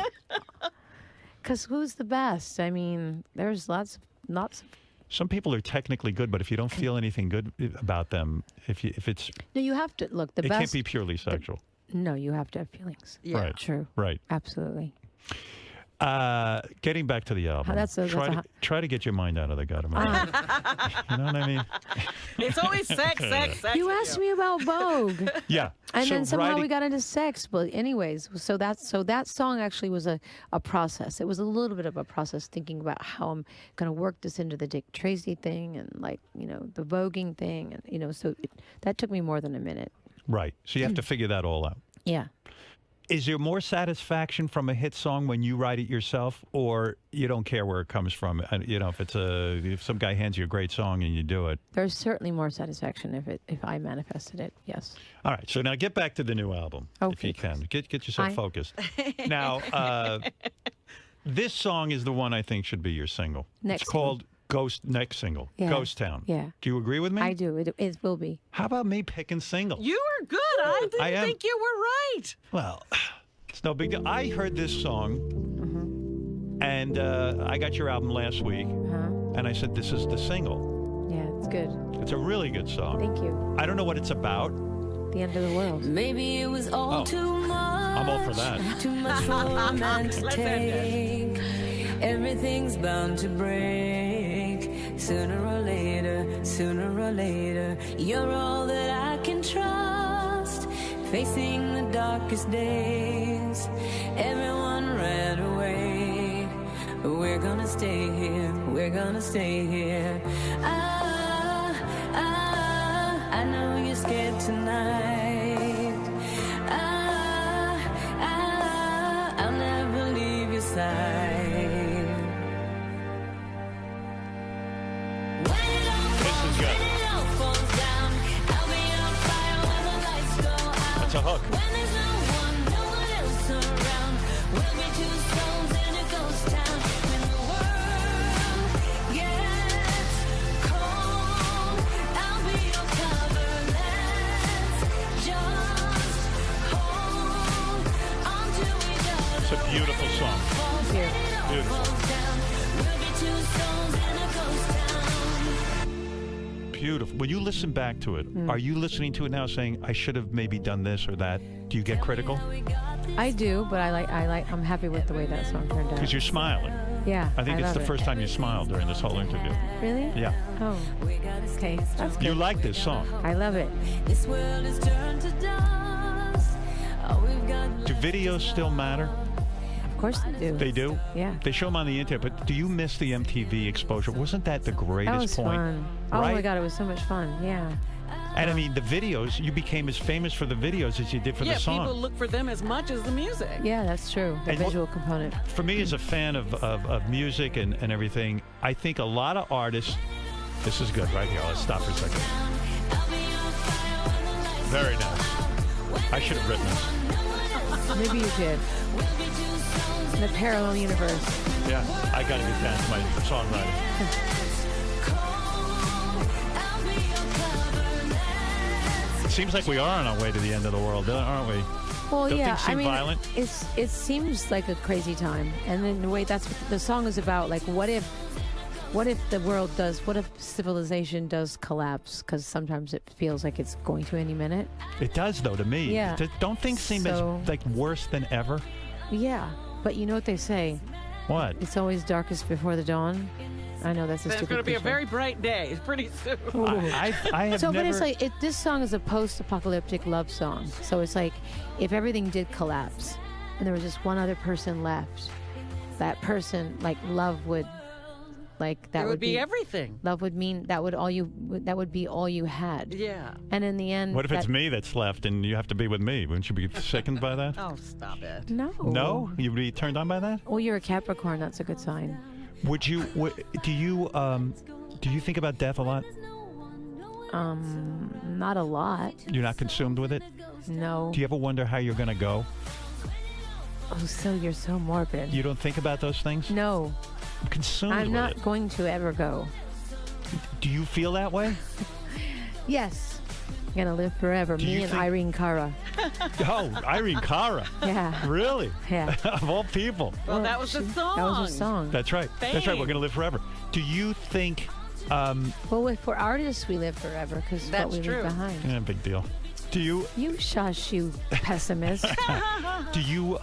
Because who's the best? I mean, there's lots of... Some people are technically good, but if you don't feel anything good about them, if it's... No, you have to... Look, the best... It can't be purely sexual. No, you have to have feelings. Yeah. Right. True. Right. Absolutely. Getting back to the album, try to get your mind out of the gutter, man. You know what I mean? It's always sex. You asked me about Vogue. Yeah. And then somehow we got into sex. But anyways, so that song actually was a process. It was a little bit of a process thinking about how I'm going to work this into the Dick Tracy thing and the voguing thing. And, so that took me more than a minute. Right. So you have to figure that all out. Yeah. Is there more satisfaction from a hit song when you write it yourself, or you don't care where it comes from? You know, if some guy hands you a great song and you do it. There's certainly more satisfaction if I manifested it. Yes. All right. So now get back to the new album, if you can. Get yourself focused. Now, this song is the one I think should be your single. It's called next single, Ghost Town. Yeah. Do you agree with me? I do. It will be. How about me picking singles? You were good. I didn't think you were right. Well, it's no big deal. I heard this song, and I got your album last week, and I said, this is the single. Yeah, it's good. It's a really good song. Thank you. I don't know what it's about. The end of the world. Maybe it was all too much. I'm all for that. Too much for a man to take. Everything's bound to break. Sooner or later, you're all that I can trust. Facing the darkest days, everyone ran away. We're gonna stay here, I know you're scared tonight. I'll never leave your side. It's a hook. When there's no one else around, we'll be two souls in a ghost town. When the world gets cold, I'll be your cover. Let's just hold on to each other. It's a beautiful song. Beautiful. We'll be two souls in a ghost town. Beautiful. When you listen back to it, are you listening to it now saying, I should have maybe done this or that? Do you get critical? I do, but I'm happy with the way that song turned out. Because you're smiling. Yeah. I think it's the first time you smiled during this whole interview. Really? Yeah. Oh. Okay. That's good. You like this song. I love it. This world is turned to dust. All we've got. Do videos still matter? Of course they do. They do? Yeah. They show them on the internet, but do you miss the MTV exposure? Wasn't that the greatest That was point? fun. Right? Oh my God, it was so much fun. Yeah. And I mean, the videos, you became as famous for the videos as you did for the song. Yeah, people look for them as much as the music. Yeah, that's true. The visual component. For me, as a fan of music and everything, I think a lot of artists. This is good right here. Let's stop for a second. Very nice. I should have written this. Maybe you did. In the parallel universe. Yeah, I got to get down to my songwriting. It seems like we are on our way to the end of the world, aren't we? Well, Don't yeah. things seem violent? It seems like a crazy time, and in a way, that's what the song is about. Like, what if the world does? What if civilization does collapse? Because sometimes it feels like it's going to any minute. It does, though, to me. Yeah. Don't things seem as like worse than ever? Yeah, but you know what they say? What? It's always darkest before the dawn. I know that's a There's stupid going to be a cliche. very bright day pretty soon. I have so, never... but it's like this song is a post-apocalyptic love song. So it's like if everything did collapse and there was just one other person left, that person, like love would, like that it would be everything. Love would mean that would be all you had. Yeah. And in the end, What if it's me that's left and you have to be with me? Wouldn't you be sickened by that? Oh, stop it. No. No? You'd be turned on by that? Well, you're a Capricorn. That's a good sign. Would you? Do you think about death a lot? Not a lot. You're not consumed with it? No. Do you ever wonder how you're going to go? Oh, so you're so morbid. You don't think about those things? No. I'm consumed I'm with not it. going to ever go. Do you feel that way? Yes. I'm going to live forever. Me and Irene Cara. Oh, Irene Cara. Yeah. Really? Yeah. Of all people. Well, that was the song. That was a song. That's right. That's right. We're going to live forever. Do you think... well, for artists, we live forever because what we leave behind. Yeah, big deal. Do you... You shush, you pessimist. Do you...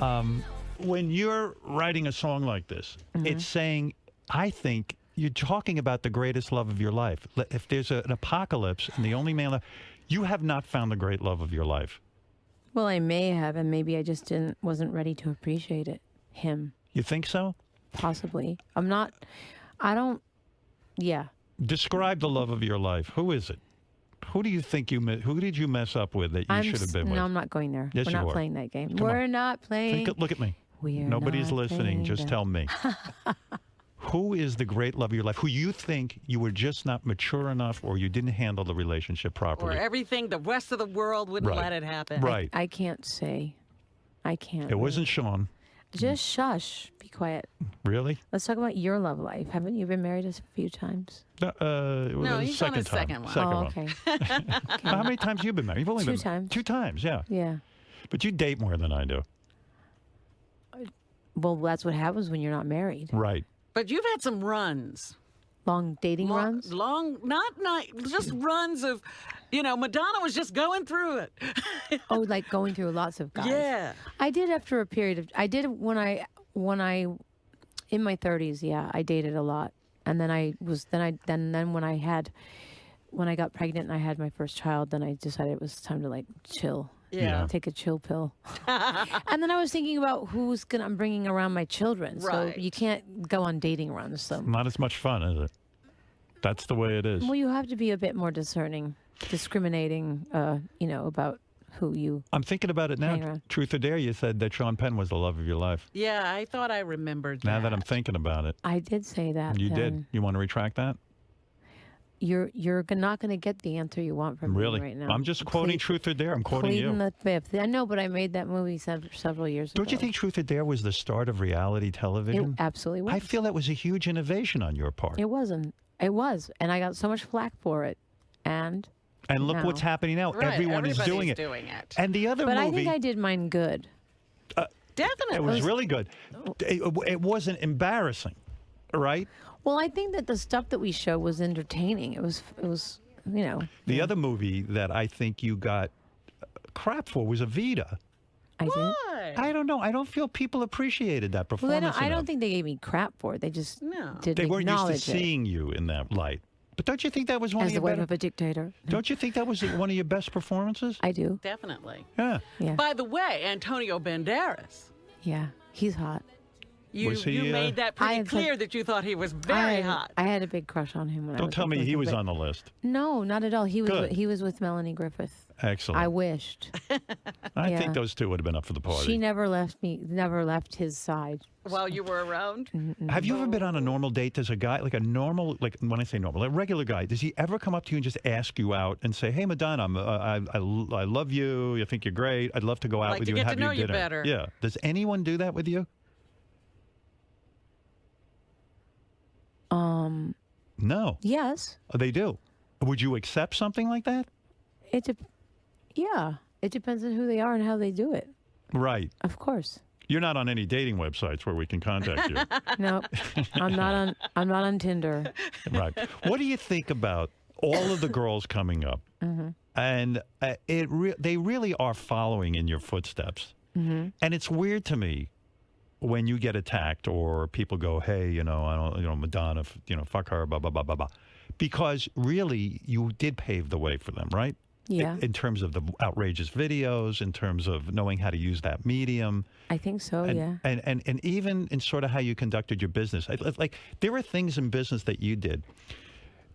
when you're writing a song like this, it's saying, I think you're talking about the greatest love of your life. If there's an apocalypse and the only man left, you have not found the great love of your life. Well, I may have, and maybe I just wasn't ready to appreciate it. Him. You think so? Possibly. Yeah. Describe the love of your life. Who is it? Who do you think who did you mess up with that you should have been with? No, I'm not going there. Yes, We're not playing that game. We're not playing. Look at me. Nobody's listening. Just tell me. Who is the great love of your life? Who you think you were just not mature enough, or you didn't handle the relationship properly? Or everything, the rest of the world wouldn't let it happen. Right. I can't say. I can't. It wasn't Sean. Just shush. Be quiet. Really? Let's talk about your love life. Haven't you been married a few times? No, he's on his second one. Oh, okay. How many times have you been married? You've only Two been times. 2 times, yeah. Yeah. But you date more than I do. Well, that's what happens when you're not married. Right. But you've had some runs. Long dating runs? Not just runs of, Madonna was just going through it. Oh, like going through lots of guys. Yeah. I did after a period of, I did when I, in my 30s, yeah, I dated a lot. And then when I got pregnant and I had my first child, then I decided it was time to chill. Yeah. Take a chill pill. And then I was thinking about I'm bringing around my children. Right. So you can't go on dating runs. So Not as much fun, is it? That's the way it is. Well, you have to be a bit more discriminating, about who you. I'm thinking about it now. Truth or Dare, you said that Sean Penn was the love of your life. Yeah, I thought I remembered that. Now that I'm thinking about it. I did say that. You did. You want to retract that? You're not going to get the answer you want from me right now. I'm just quoting Truth or Dare. I'm quoting you. The fifth. I know, but I made that movie several years ago. Don't you think Truth or Dare was the start of reality television? It absolutely was. I feel that was a huge innovation on your part. It wasn't. It was, and I got so much flack for it. And look what's happening now. Right, Everyone is doing it. And the other movie. But I think I did mine good. Definitely. It was really good. It wasn't embarrassing, right? Well, I think that the stuff that we showed was entertaining. It was, The other movie that I think you got crap for was Evita. I did. Why? I don't know. I don't feel people appreciated that performance. I don't think they gave me crap for it. They just didn't They weren't used to acknowledge seeing you in that light. But don't you think that was one as of your the wife better? of a dictator. Don't you think that was one of your best performances? I do. Definitely. Yeah. By the way, Antonio Banderas. Yeah, he's hot. You made that pretty clear that you thought he was very hot. I had a big crush on him when I was. Don't tell me he was on the list. No, not at all. He was with Melanie Griffith. Excellent. I wished. I think those two would have been up for the party. She never left his side. While you were around? Have you ever been on a normal date? Does a guy, like when I say normal, a regular guy, does he ever come up to you and just ask you out and say, hey, Madonna, I love you. I think you're great. I'd love to go out with you and have you dinner. Like to get to know you better. Yeah. Does anyone do that with you? No. Yes. Oh, they do. Would you accept something like that? Yeah. It depends on who they are and how they do it. Right. Of course. You're not on any dating websites where we can contact you. No, I'm not on Tinder. Right. What do you think about all of the girls coming up? Mm-hmm. And they really are following in your footsteps. Mm-hmm. And it's weird to me when you get attacked or people go, hey, Madonna, fuck her, blah, blah, blah, blah, blah. Because really, you did pave the way for them, right? Yeah. In terms of the outrageous videos, in terms of knowing how to use that medium. I think so, yeah. And even in sort of how you conducted your business. Like, there were things in business that you did.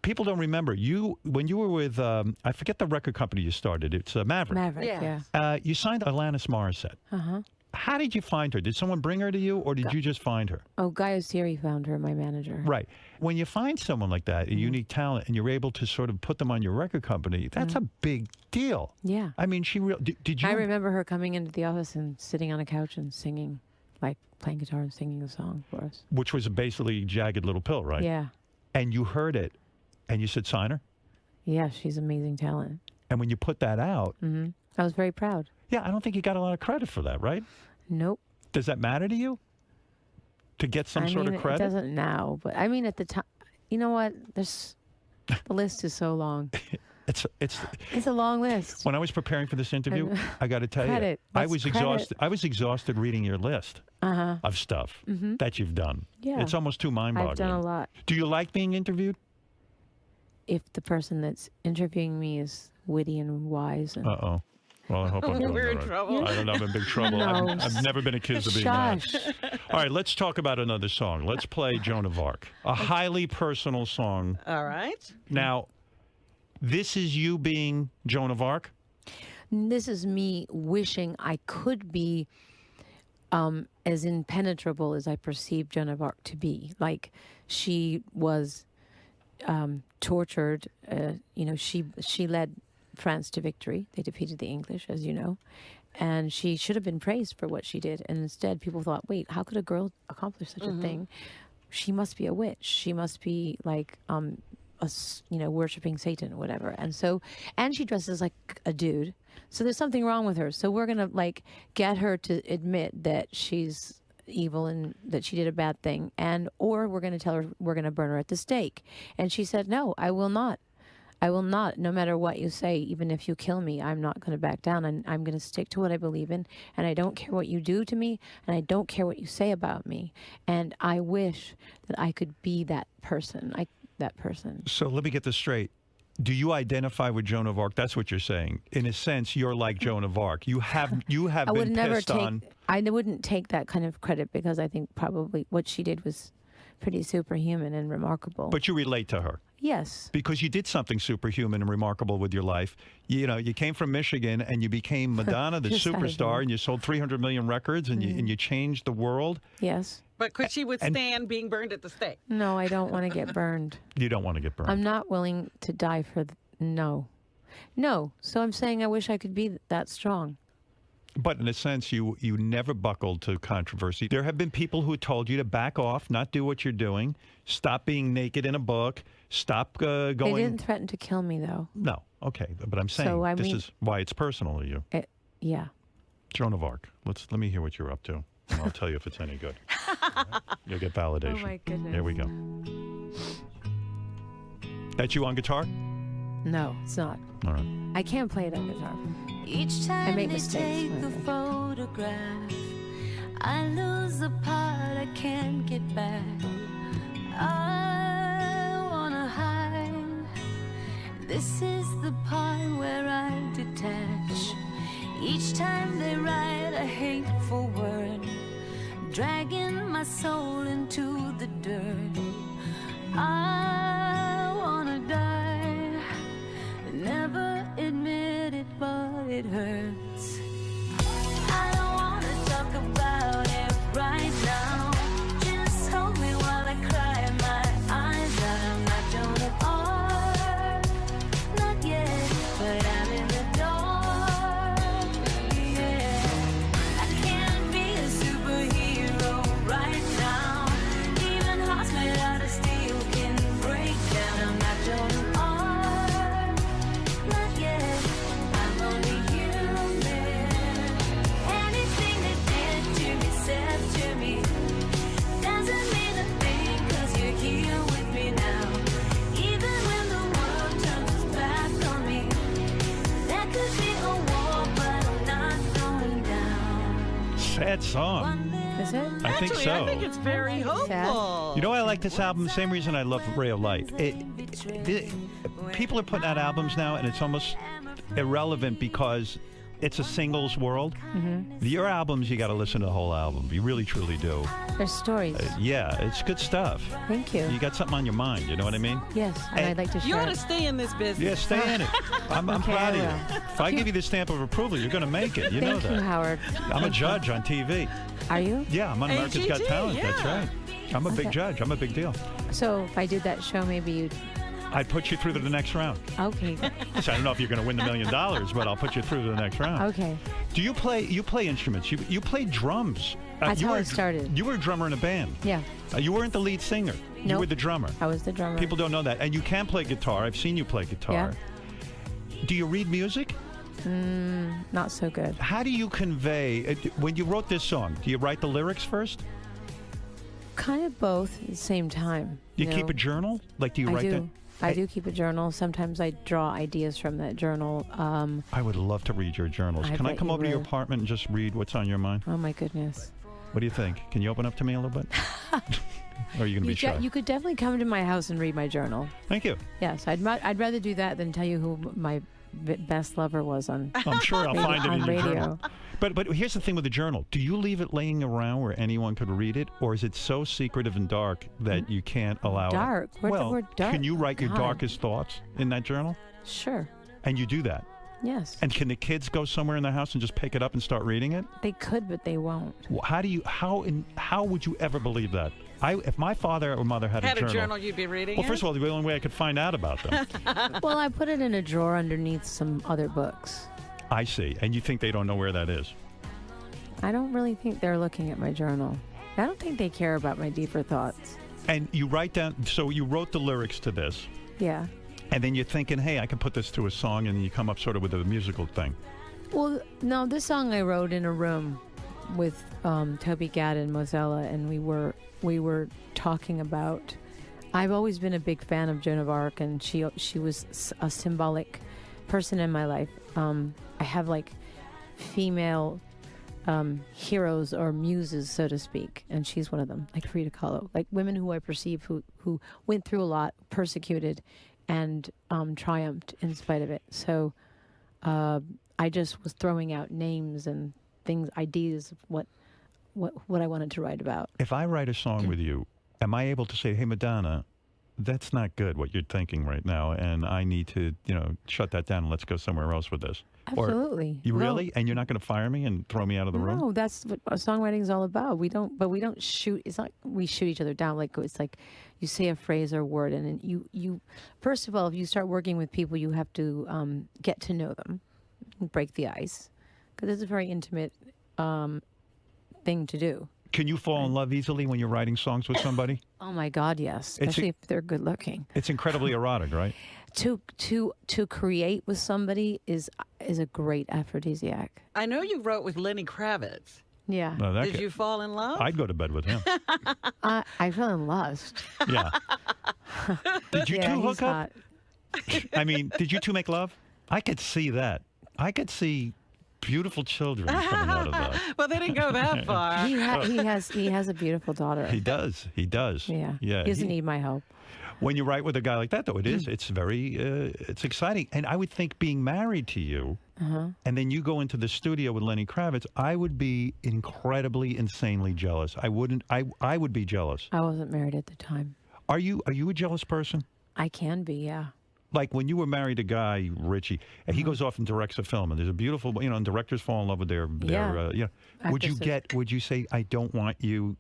People don't remember. When you were with, I forget the record company you started. It's Maverick. Maverick, yeah. You signed Alanis Morissette. Uh-huh. How did you find her? Did someone bring her to you, or did you just find her? Oh, Guy Oseary found her, my manager. Right. When you find someone like that, a unique talent, and you're able to sort of put them on your record company, that's a big deal. Yeah. I mean, did you? I remember her coming into the office and sitting on a couch and singing, like playing guitar and singing a song for us. Which was basically Jagged Little Pill, right? Yeah. And you heard it, and you said, sign her? Yeah, she's amazing talent. And when you put that out... Mm-hmm. I was very proud. Yeah, I don't think you got a lot of credit for that, right? Nope. Does that matter to you? To get some sort of credit? It doesn't now, but I mean at the time, you know what? The list is so long. It's a long list. When I was preparing for this interview, I got to tell you, I was exhausted. I was exhausted reading your list of stuff that you've done. Yeah. It's almost too mind-boggling. I've done a lot. Do you like being interviewed? If the person that's interviewing me is witty and wise. And Uh-oh. Well, I hope I'm doing We're in all right. trouble. I don't know. I'm in big trouble. No. I've never been accused of being Shush. nice. All right, let's talk about another song. Let's play Joan of Arc, a highly personal song. All right. Now, This is you being Joan of Arc? This is me wishing I could be as impenetrable as I perceived Joan of Arc to be. Like, she was tortured. She led France to victory. They defeated the English, as you know. And she should have been praised for what she did. And instead, people thought, wait, how could a girl accomplish such a thing? She must be a witch. She must be like, worshiping Satan or whatever. And she dresses like a dude. So there's something wrong with her. So we're going to get her to admit that she's evil and that she did a bad thing. Or we're going to tell her we're going to burn her at the stake. And she said, no, I will not. I will not, no matter what you say, even if you kill me, I'm not going to back down, and I'm going to stick to what I believe in, and I don't care what you do to me, and I don't care what you say about me, and I wish that I could be that person, So let me get this straight. Do you identify with Joan of Arc? That's what you're saying. In a sense, you're like Joan of Arc. You have been pissed on. I wouldn't take that kind of credit, because I think probably what she did was pretty superhuman and remarkable. But you relate to her. Yes. Because you did something superhuman and remarkable with your life. You came from Michigan and you became Madonna, the superstar, and you sold 300 million records, and you changed the world. Yes. But could she withstand being burned at the stake? No, I don't want to get burned. You don't want to get burned. I'm not willing to die for no. So I'm saying I wish I could be that strong. But in a sense, you never buckled to controversy. There have been people who told you to back off, not do what you're doing, stop being naked in a book, stop going... They didn't threaten to kill me, though. No, okay. But I'm saying this is why it's personal to you. Yeah. Joan of Arc, let me hear what you're up to, and I'll tell you if it's any good. You'll get validation. Oh, my goodness. Here we go. That's you on guitar? No, it's not. All right. I can't play it on guitar. Each time I make they mistakes. take the photograph, I lose the part I can't get back. I wanna hide. This is the part where I detach. Each time they write a hateful word, dragging my soul into the dirt. I wanna die. Never admit it, but it hurts. I don't wanna talk about it right now. Just hold me while I cry my eyes out. I'm not Joan of Arc, not yet, but I'm in the dark. Yeah, I can't be a superhero right now. Even hearts made out of steel can break down. I'm not Joan of Arc, not yet. I'm only human. Anything they did to me, said to me, doesn't mean a thing, 'cause you're here with me now. Even when the world turns its back on me, there could be a war, but I'm not going down. Sad song. Is it? I think Actually, so. I think it's very hopeful. You know, I like this album the same reason I love Ray of Light. People are putting out albums now, and it's almost irrelevant because it's a singles world. Mm-hmm. Your albums, you got to listen to the whole album. You really, truly do. There's stories. Yeah, it's good stuff. Thank you. You got something on your mind, you know what I mean? Yes, and I'd like to You share ought to it. stay in this business. Yeah, stay in it. I'm Okay, proud of I you. will. If I give you the stamp of approval, you're going to make it. You know Thank you, that. Howard. I'm a judge on TV. Are you? Yeah, I'm on America's Got AGT, Talent. That's yeah. right. I'm a big Okay. judge. I'm a big deal. So if I did that show, maybe you'd... I'd put you through to the next round. Okay. So I don't know if you're going to win the $1 million, but I'll put you through to the next round. Okay. Do you play? You play instruments. You play drums. That's you how were, I started. You were a drummer in a band. Yeah. You weren't the lead singer. You Nope. were the drummer. I was the drummer. People don't know that. And you can play guitar. I've seen you play guitar. Do you read music? Not so good. How do you convey when you wrote this song? Do you write the lyrics first? Kind of both at the same time. Do you keep know? a journal? Like, do you I write do. that? I do keep a journal. Sometimes I draw ideas from that journal. I would love to read your journals. I Can I bet come you over to your would. apartment and just read what's on your mind? Oh my goodness. What do you think? Can you open up to me a little bit? Or are you going to be shy? You could definitely come to my house and read my journal. Thank you. Yes, I'd rather do that than tell you who my Best Lover was on. I'm sure I'll find it in your radio. journal. But here's the thing with the journal. Do you leave it laying around where anyone could read it, or is it so secretive and dark that you can't allow dark. it? Where's the word dark? Can you write your God. darkest thoughts in that journal? Sure. And you do that? Yes. And can the kids go somewhere in the house and just pick it up and start reading it? They could, but they won't. How would you ever believe that? If my father or mother had a journal, you'd be reading well, first of all, the only way I could find out about them. Well, I put it in a drawer underneath some other books. I see. And you think they don't know where that is? I don't really think they're looking at my journal. I don't think they care about my deeper thoughts. And you write down, so you wrote the lyrics to this. Yeah. And then you're thinking, hey, I can put this to a song, and then you come up sort of with a musical thing. Well, no, this song I wrote in a room with Toby Gadd and Mozella, and we were talking about. I've always been a big fan of Joan of Arc, and she was a symbolic person in my life. I have like female heroes or muses, so to speak, and she's one of them, like Frida Kahlo, like women who I perceive who went through a lot, persecuted, and triumphed in spite of it. So I just was throwing out names and things, ideas of what I wanted to write about. If I write a song with you, am I able to say, hey, Madonna, that's not good what you're thinking right now, and I need to, shut that down and let's go somewhere else with this? Absolutely. Or, you really? And you're not going to fire me and throw me out of the room? No, that's what songwriting is all about. We don't shoot. It's not we shoot each other down. Like it's like you say a phrase or a word, and then you first of all, if you start working with people, you have to get to know them, break the ice, because it's a very intimate thing to do. Can you fall in love easily when you're writing songs with somebody? Oh my God, yes. Especially if they're good looking. It's incredibly erotic, right? To create with somebody is a great aphrodisiac. I know you wrote with Lenny Kravitz. Yeah. No, Did you fall in love? I'd go to bed with him. I fell in lust. Yeah. Did you two hook up? Hot. I mean, did you two make love? I could see that. I could see beautiful children coming out of that. Well, they didn't go that far. He has a beautiful daughter. He does. Yeah. He doesn't need my help. When you write with a guy like that, though, it's very, it's exciting. And I would think being married to you, and then you go into the studio with Lenny Kravitz, I would be incredibly, insanely jealous. I would be jealous. I wasn't married at the time. Are you a jealous person? I can be, yeah. Like when you were married to a guy, Richie, and he goes off and directs a film, and there's a beautiful, and directors fall in love with their would you say, I don't want you?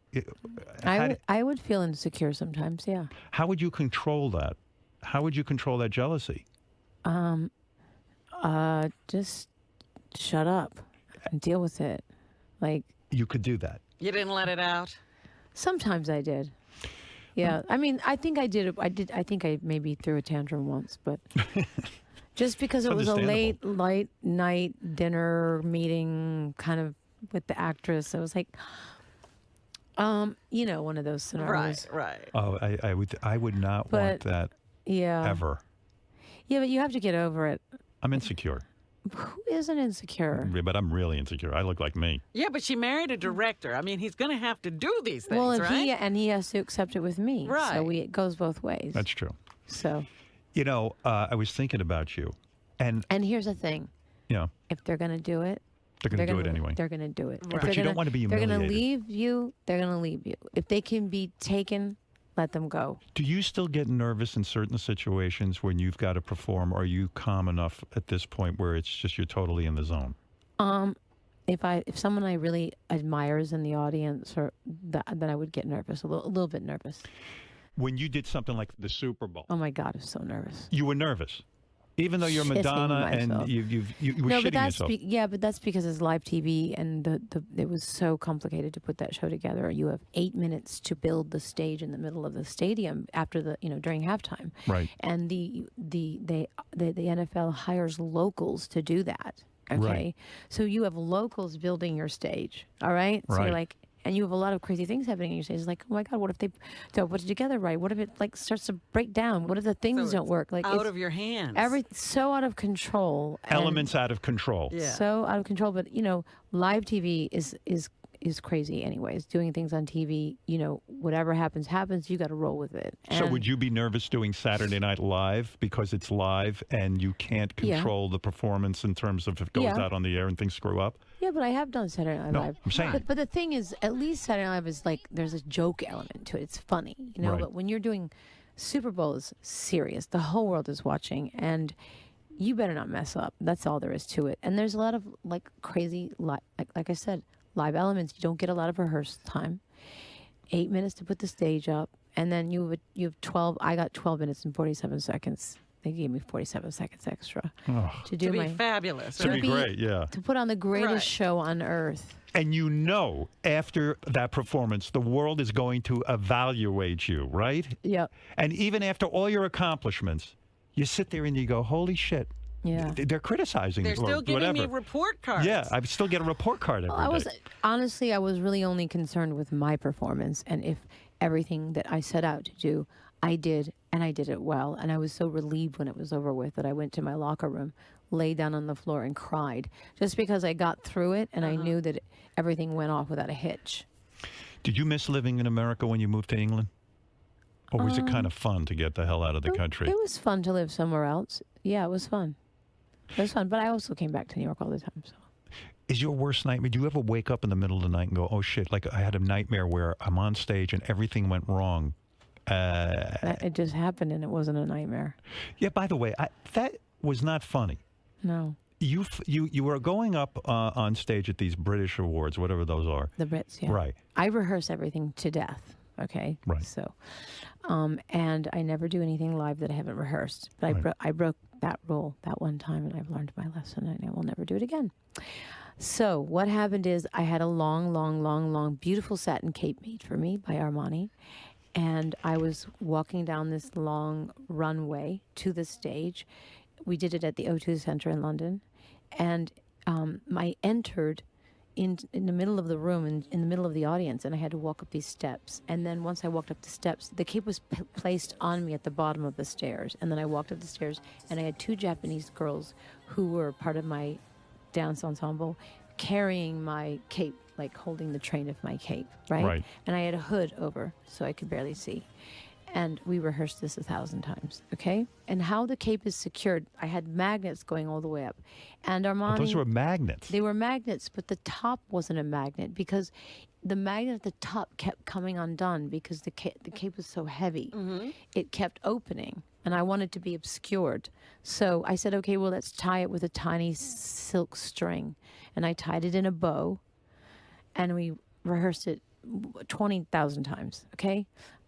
I would feel insecure sometimes, yeah. How would you control that? How would you control that jealousy? Just shut up and deal with it. Like you could do that. You didn't let it out? Sometimes I did. Yeah, I mean, I think I did. I think I maybe threw a tantrum once, but just because it was a late night dinner meeting, kind of with the actress, I was like, one of those scenarios. Right. Oh, I would not want that. Yeah. Ever. Yeah, but you have to get over it. I'm insecure. Who isn't insecure? But I'm really insecure. I look like me. Yeah, but she married a director. I mean, he's going to have to do these things, well, right? He has to accept it with me. Right. So it goes both ways. That's true. So. I was thinking about you. And here's the thing. If they're going to do it. They're going to do it anyway. They're going to do it. Right. But you don't want to be humiliated. They're going to leave you. They're going to leave you. If they can be taken, let them go. Do you still get nervous in certain situations when you've got to perform? Or are you calm enough at this point where it's just you're totally in the zone? If someone I really admires in the audience, then I would get nervous, a little bit nervous. When you did something like the Super Bowl. Oh my God, I was so nervous. You were nervous, even though you're Madonna and you were shitting yourself. But that's because it's live TV and it was so complicated to put that show together. You have 8 minutes to build the stage in the middle of the stadium after during halftime. Right. And the NFL hires locals to do that. Okay. Right. So you have locals building your stage. All right. So you're like, and you have a lot of crazy things happening in your stage. It's like, oh my God, what if they don't put it together right? What if it starts to break down? What if the things don't work? Like out of your hands. So out of control. Elements out of control. Yeah. So out of control. But live TV is is crazy anyways. Doing things on TV, whatever happens, you got to roll with it. So would you be nervous doing Saturday Night Live because it's live and you can't control the performance in terms of if it goes out on the air and things screw up? Yeah, but I have done Saturday Night Live. I'm saying. But the thing is, at least Saturday Night Live is like, there's a joke element to it. It's funny, Right. But when you're doing Super Bowl is serious. The whole world is watching, and you better not mess up. That's all there is to it. And there's a lot of like crazy, like I said, live elements. You don't get a lot of rehearsal time. 8 minutes to put the stage up, and then you have 12. I got 12 minutes and 47 seconds. They gave me 47 seconds extra to do to be my fabulous. To be great, yeah. To put on the greatest show on earth. And after that performance, the world is going to evaluate you, right? Yeah. And even after all your accomplishments, you sit there and you go, holy shit. Yeah. They're criticizing They're still giving me report cards. Yeah, I still get a report card every day. Honestly, I was really only concerned with my performance, and if everything that I set out to do, I did, and I did it well. And I was so relieved when it was over with that I went to my locker room, lay down on the floor and cried, just because I got through it and I knew that everything went off without a hitch. Did you miss living in America when you moved to England? Or was it kind of fun to get the hell out of the country? It was fun to live somewhere else. Yeah, it was fun. It was fun, but I also came back to New York all the time. So, is your worst nightmare? Do you ever wake up in the middle of the night and go, "Oh shit!" Like I had a nightmare where I'm on stage and everything went wrong. It just happened, and it wasn't a nightmare. Yeah. By the way, that was not funny. No. You were going up on stage at these British awards, whatever those are. The Brits, yeah. Right. I rehearse everything to death. Okay. Right. So, and I never do anything live that I haven't rehearsed. But I broke that rule that one time, and I've learned my lesson, and I will never do it again. So what happened is I had a long, beautiful satin cape made for me by Armani, and I was walking down this long runway to the stage. We did it at the O2 Centre in London, and I entered in the middle of the room, in the middle of the audience, and I had to walk up these steps. And then once I walked up the steps, the cape was placed on me at the bottom of the stairs. And then I walked up the stairs, and I had two Japanese girls who were part of my dance ensemble carrying my cape, like holding the train of my cape, right? And I had a hood over, so I could barely see. And we rehearsed this 1,000 times, okay? And how the cape is secured, I had magnets going all the way up. And Armani... those were magnets. They were magnets, but the top wasn't a magnet because the magnet at the top kept coming undone because the cape was so heavy. It kept opening, and I wanted to be obscured. So I said, okay, well, let's tie it with a tiny silk string. And I tied it in a bow, and we rehearsed it 20,000 times, okay?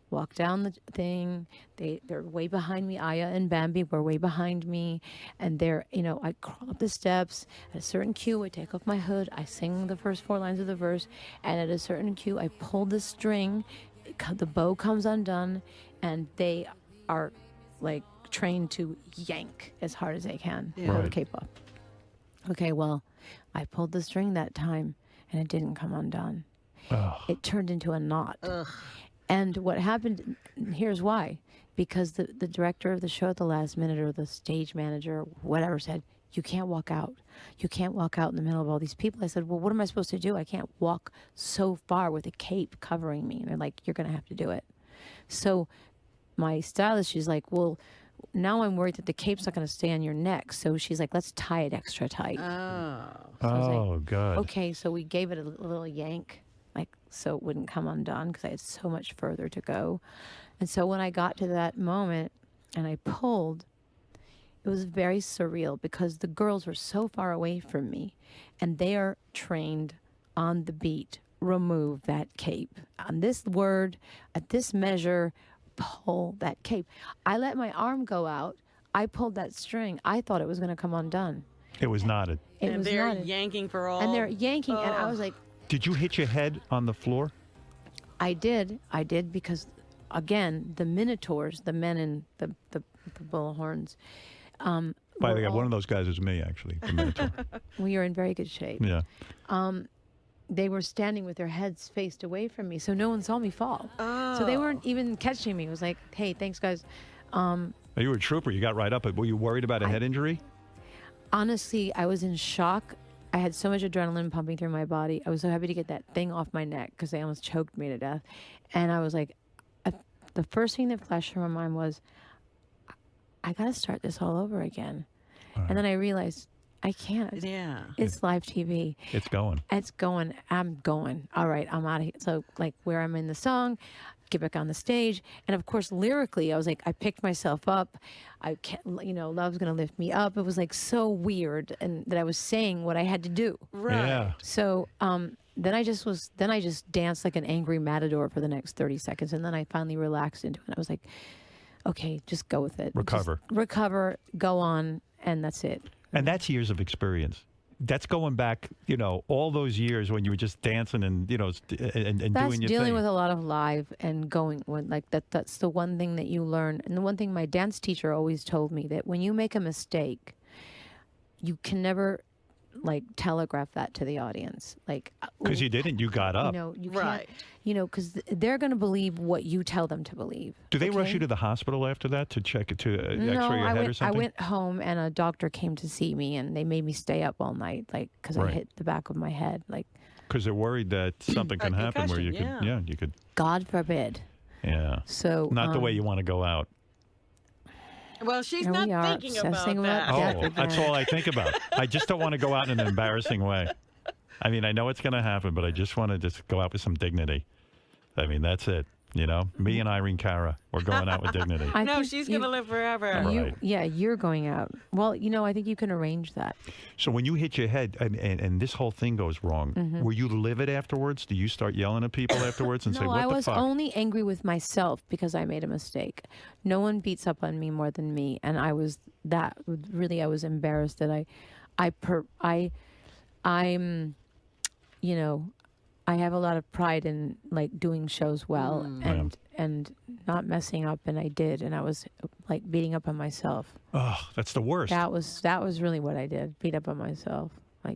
Walk down the thing. They're way behind me. Aya and Bambi were way behind me. And I crawl up the steps. At a certain cue, I take off my hood. I sing the first 4 lines of the verse. And at a certain cue, I pull the string. The bow comes undone. And they are like trained to yank as hard as they can. Pull the cape up. Okay, well, I pulled the string that time, and it didn't come undone. It turned into a knot. And what happened, here's why. Because the director of the show at the last minute, or the stage manager, or whatever, said, you can't walk out. You can't walk out in the middle of all these people. I said, well, what am I supposed to do? I can't walk so far with a cape covering me. And they're like, you're going to have to do it. So my stylist, she's like, well, now I'm worried that the cape's not going to stay on your neck. So she's like, let's tie it extra tight. So God. Okay, so we gave it a little yank, so it wouldn't come undone because I had so much further to go. And so when I got to that moment and I pulled, it was very surreal because the girls were so far away from me, and they are trained on the beat. Remove that cape. On this word, at this measure, pull that cape. I let my arm go out. I pulled that string. I thought it was going to come undone. It was knotted. And they're yanking for all. And they're yanking, and I was like, did you hit your head on the floor? I did because, again, the Minotaurs, the men in the bullhorns. By the way, one of those guys is me, actually, the Minotaur. Well, you're in very good shape. Yeah. They were standing with their heads faced away from me, so no one saw me fall. So they weren't even catching me. It was like, hey, thanks, guys. You were a trooper. You got right up. Were you worried about a head injury? Honestly, I was in shock I had so much adrenaline pumping through my body. I was so happy to get that thing off my neck because they almost choked me to death. And I was like, the first thing that flashed through my mind was, I got to start this all over again. Right. And then I realized, I can't. Yeah. It's live TV. It's going. It's going. I'm going. All right, I'm out of here. So, like, where I'm in the song, get back on the stage. And, of course, lyrically, I was like, I picked myself up. I can't, love's going to lift me up. It was, like, so weird and that I was saying what I had to do. Right. Yeah. So, then I just danced like an angry matador for the next 30 seconds. And then I finally relaxed into it. I was like, okay, just go with it. Recover. Just recover, go on, and that's it. And that's years of experience. That's going back, all those years when you were just dancing and, and doing your thing. That's dealing with a lot of live and going. That's the one thing that you learn. And the one thing my dance teacher always told me, that when you make a mistake, you can never telegraph that to the audience, because you didn't. You got up. You right. can't. Because they're going to believe what you tell them to believe. Do they rush you to the hospital after that to check it to X-ray your head or something? I went home and a doctor came to see me, and they made me stay up all night, because I hit the back of my head, because they're worried that something can happen where you you could. God forbid. Yeah. So not the way you want to go out. Well, she's not thinking about that. Oh, that's all I think about. I just don't want to go out in an embarrassing way. I mean, I know it's going to happen, but I just want to just go out with some dignity. I mean, that's it. Me and Irene Cara, we're going out with dignity. No, she's going to live forever. Right. You're going out. Well, I think you can arrange that. So when you hit your head and this whole thing goes wrong, were you livid afterwards? Do you start yelling at people afterwards and say, what the fuck? No, I was only angry with myself because I made a mistake. No one beats up on me more than me. And I was embarrassed that I have a lot of pride in doing shows well and not messing up, and I did, and I was beating up on myself. Oh, that's the worst. That was really what I did. Beat up on myself.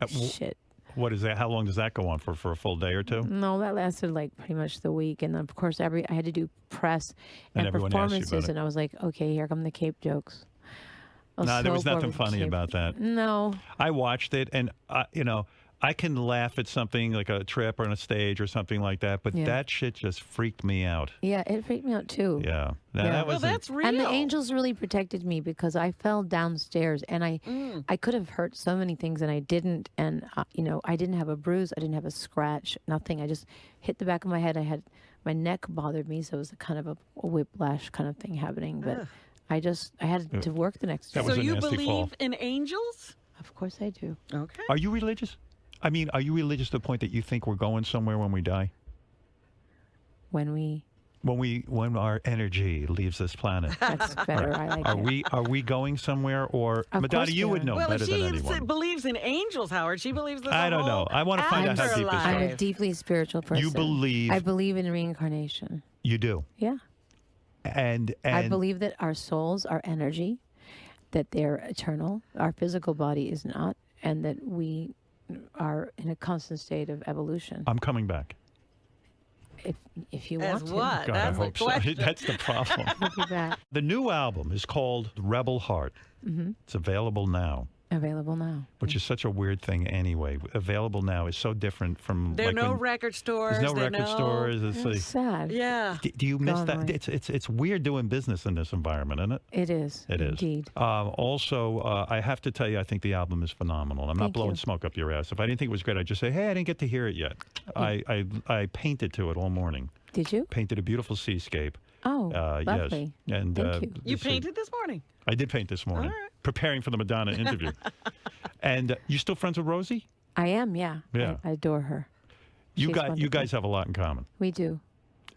Shit. What is that? How long does that go on for a full day or two? No, that lasted pretty much the week, and then of course I had to do press and performances, and I was like, okay, here come the Cape jokes. No, there was nothing funny about that. No. I watched it, and I can laugh at something like a trip or on a stage or something like that, but that shit just freaked me out. Yeah, it freaked me out too. Yeah. That's real. And the angels really protected me because I fell downstairs and I could have hurt so many things and I didn't. And, I didn't have a bruise. I didn't have a scratch, nothing. I just hit the back of my head. My neck bothered me, so it was a kind of a whiplash kind of thing happening. But I had to work the next day. So you believe in angels? Of course I do. Okay. Are you religious? I mean, are you religious to the point that you think we're going somewhere when we die? When our energy leaves this planet. That's better. I like it. Are we going somewhere? Or Madonna, you would know better than anyone. Well, if she believes in angels, Howard, she believes that. I don't know. I want to find out how deep this I'm goes. a deeply spiritual person. You believe? I believe in reincarnation. You do? Yeah. And I believe that our souls are energy, that they're eternal. Our physical body is not, and that we are in a constant state of evolution. I'm coming back. If you want to. What? God, That's I hope so. That's the problem. I'll be back. The new album is called Rebel Heart. It's available now. Available now. Which is such a weird thing anyway. Available now is so different from. There are no record stores. There's no record stores. It's sad. Yeah. Do you miss that? It's weird doing business in this environment, isn't it? It is. It is. Indeed. Also, I have to tell you, I think the album is phenomenal. I'm not blowing smoke up your ass. If I didn't think it was great, I'd just say, hey, I didn't get to hear it yet. I painted to it all morning. Did you? Painted a beautiful seascape. Oh, lovely. Yes. And thank you. You painted this morning? I did paint this morning, preparing for the Madonna interview. And you still friends with Rosie? I am, yeah. Yeah. I adore her. You guys have a lot in common. We do.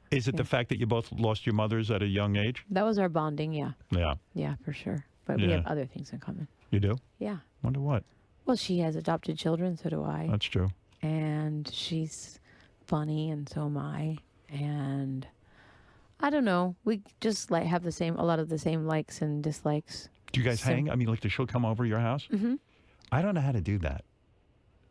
Is it the fact that you both lost your mothers at a young age? That was our bonding, yeah. Yeah. Yeah, for sure. But we have other things in common. You do? Yeah. Wonder what? Well, she has adopted children, so do I. That's true. And she's funny, and so am I. And I don't know. We just have a lot of the same likes and dislikes. Do you guys hang? I mean, does she come over to your house? Mm-hmm. I don't know how to do that.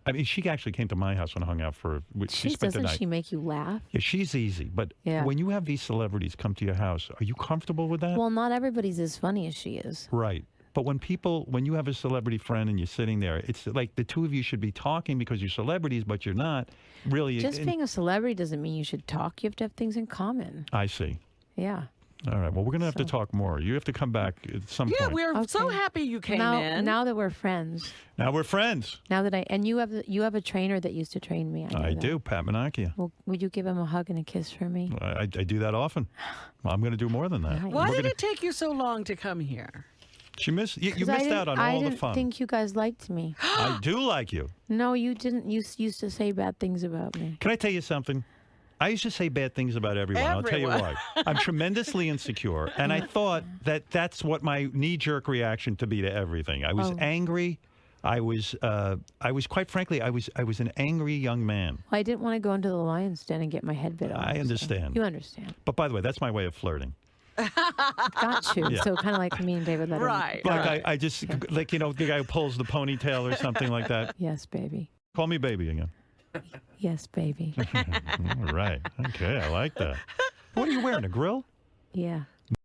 I mean, she actually came to my house and hung out for. She spent the night. Doesn't she make you laugh? Yeah, she's easy. But when you have these celebrities come to your house, are you comfortable with that? Well, not everybody's as funny as she is. Right. But when you have a celebrity friend and you're sitting there, it's like the two of you should be talking because you're celebrities, but you're not really. Just being a celebrity doesn't mean you should talk. You have to have things in common. I see. Yeah. All right. Well, we're going to have to talk more. You have to come back at some point. Yeah, we're so happy you came in. Now that we're friends. Now we're friends. Now that you have a trainer that used to train me. I do, Pat Menachia. Well, would you give him a hug and a kiss for me? I do that often. Well, I'm going to do more than that. Why did it take you so long to come here? You missed out on all the fun. I didn't think you guys liked me. I do like you. No, you didn't. You used to say bad things about me. Can I tell you something? I used to say bad things about everyone. I'll tell you why. I'm tremendously insecure, and I thought that's what my knee-jerk reaction to be to everything. I was angry. I was quite frankly, I was an angry young man. Well, I didn't want to go into the lion's den and get my head bit off. I understand. So you understand. But by the way, that's my way of flirting. Got you. Yeah. So kind of like me and David Letterman. Right. Like I just the guy who pulls the ponytail or something like that. Yes, baby. Call me baby again. Yes, baby. All right. Okay, I like that. What are you wearing, a grill? Yeah.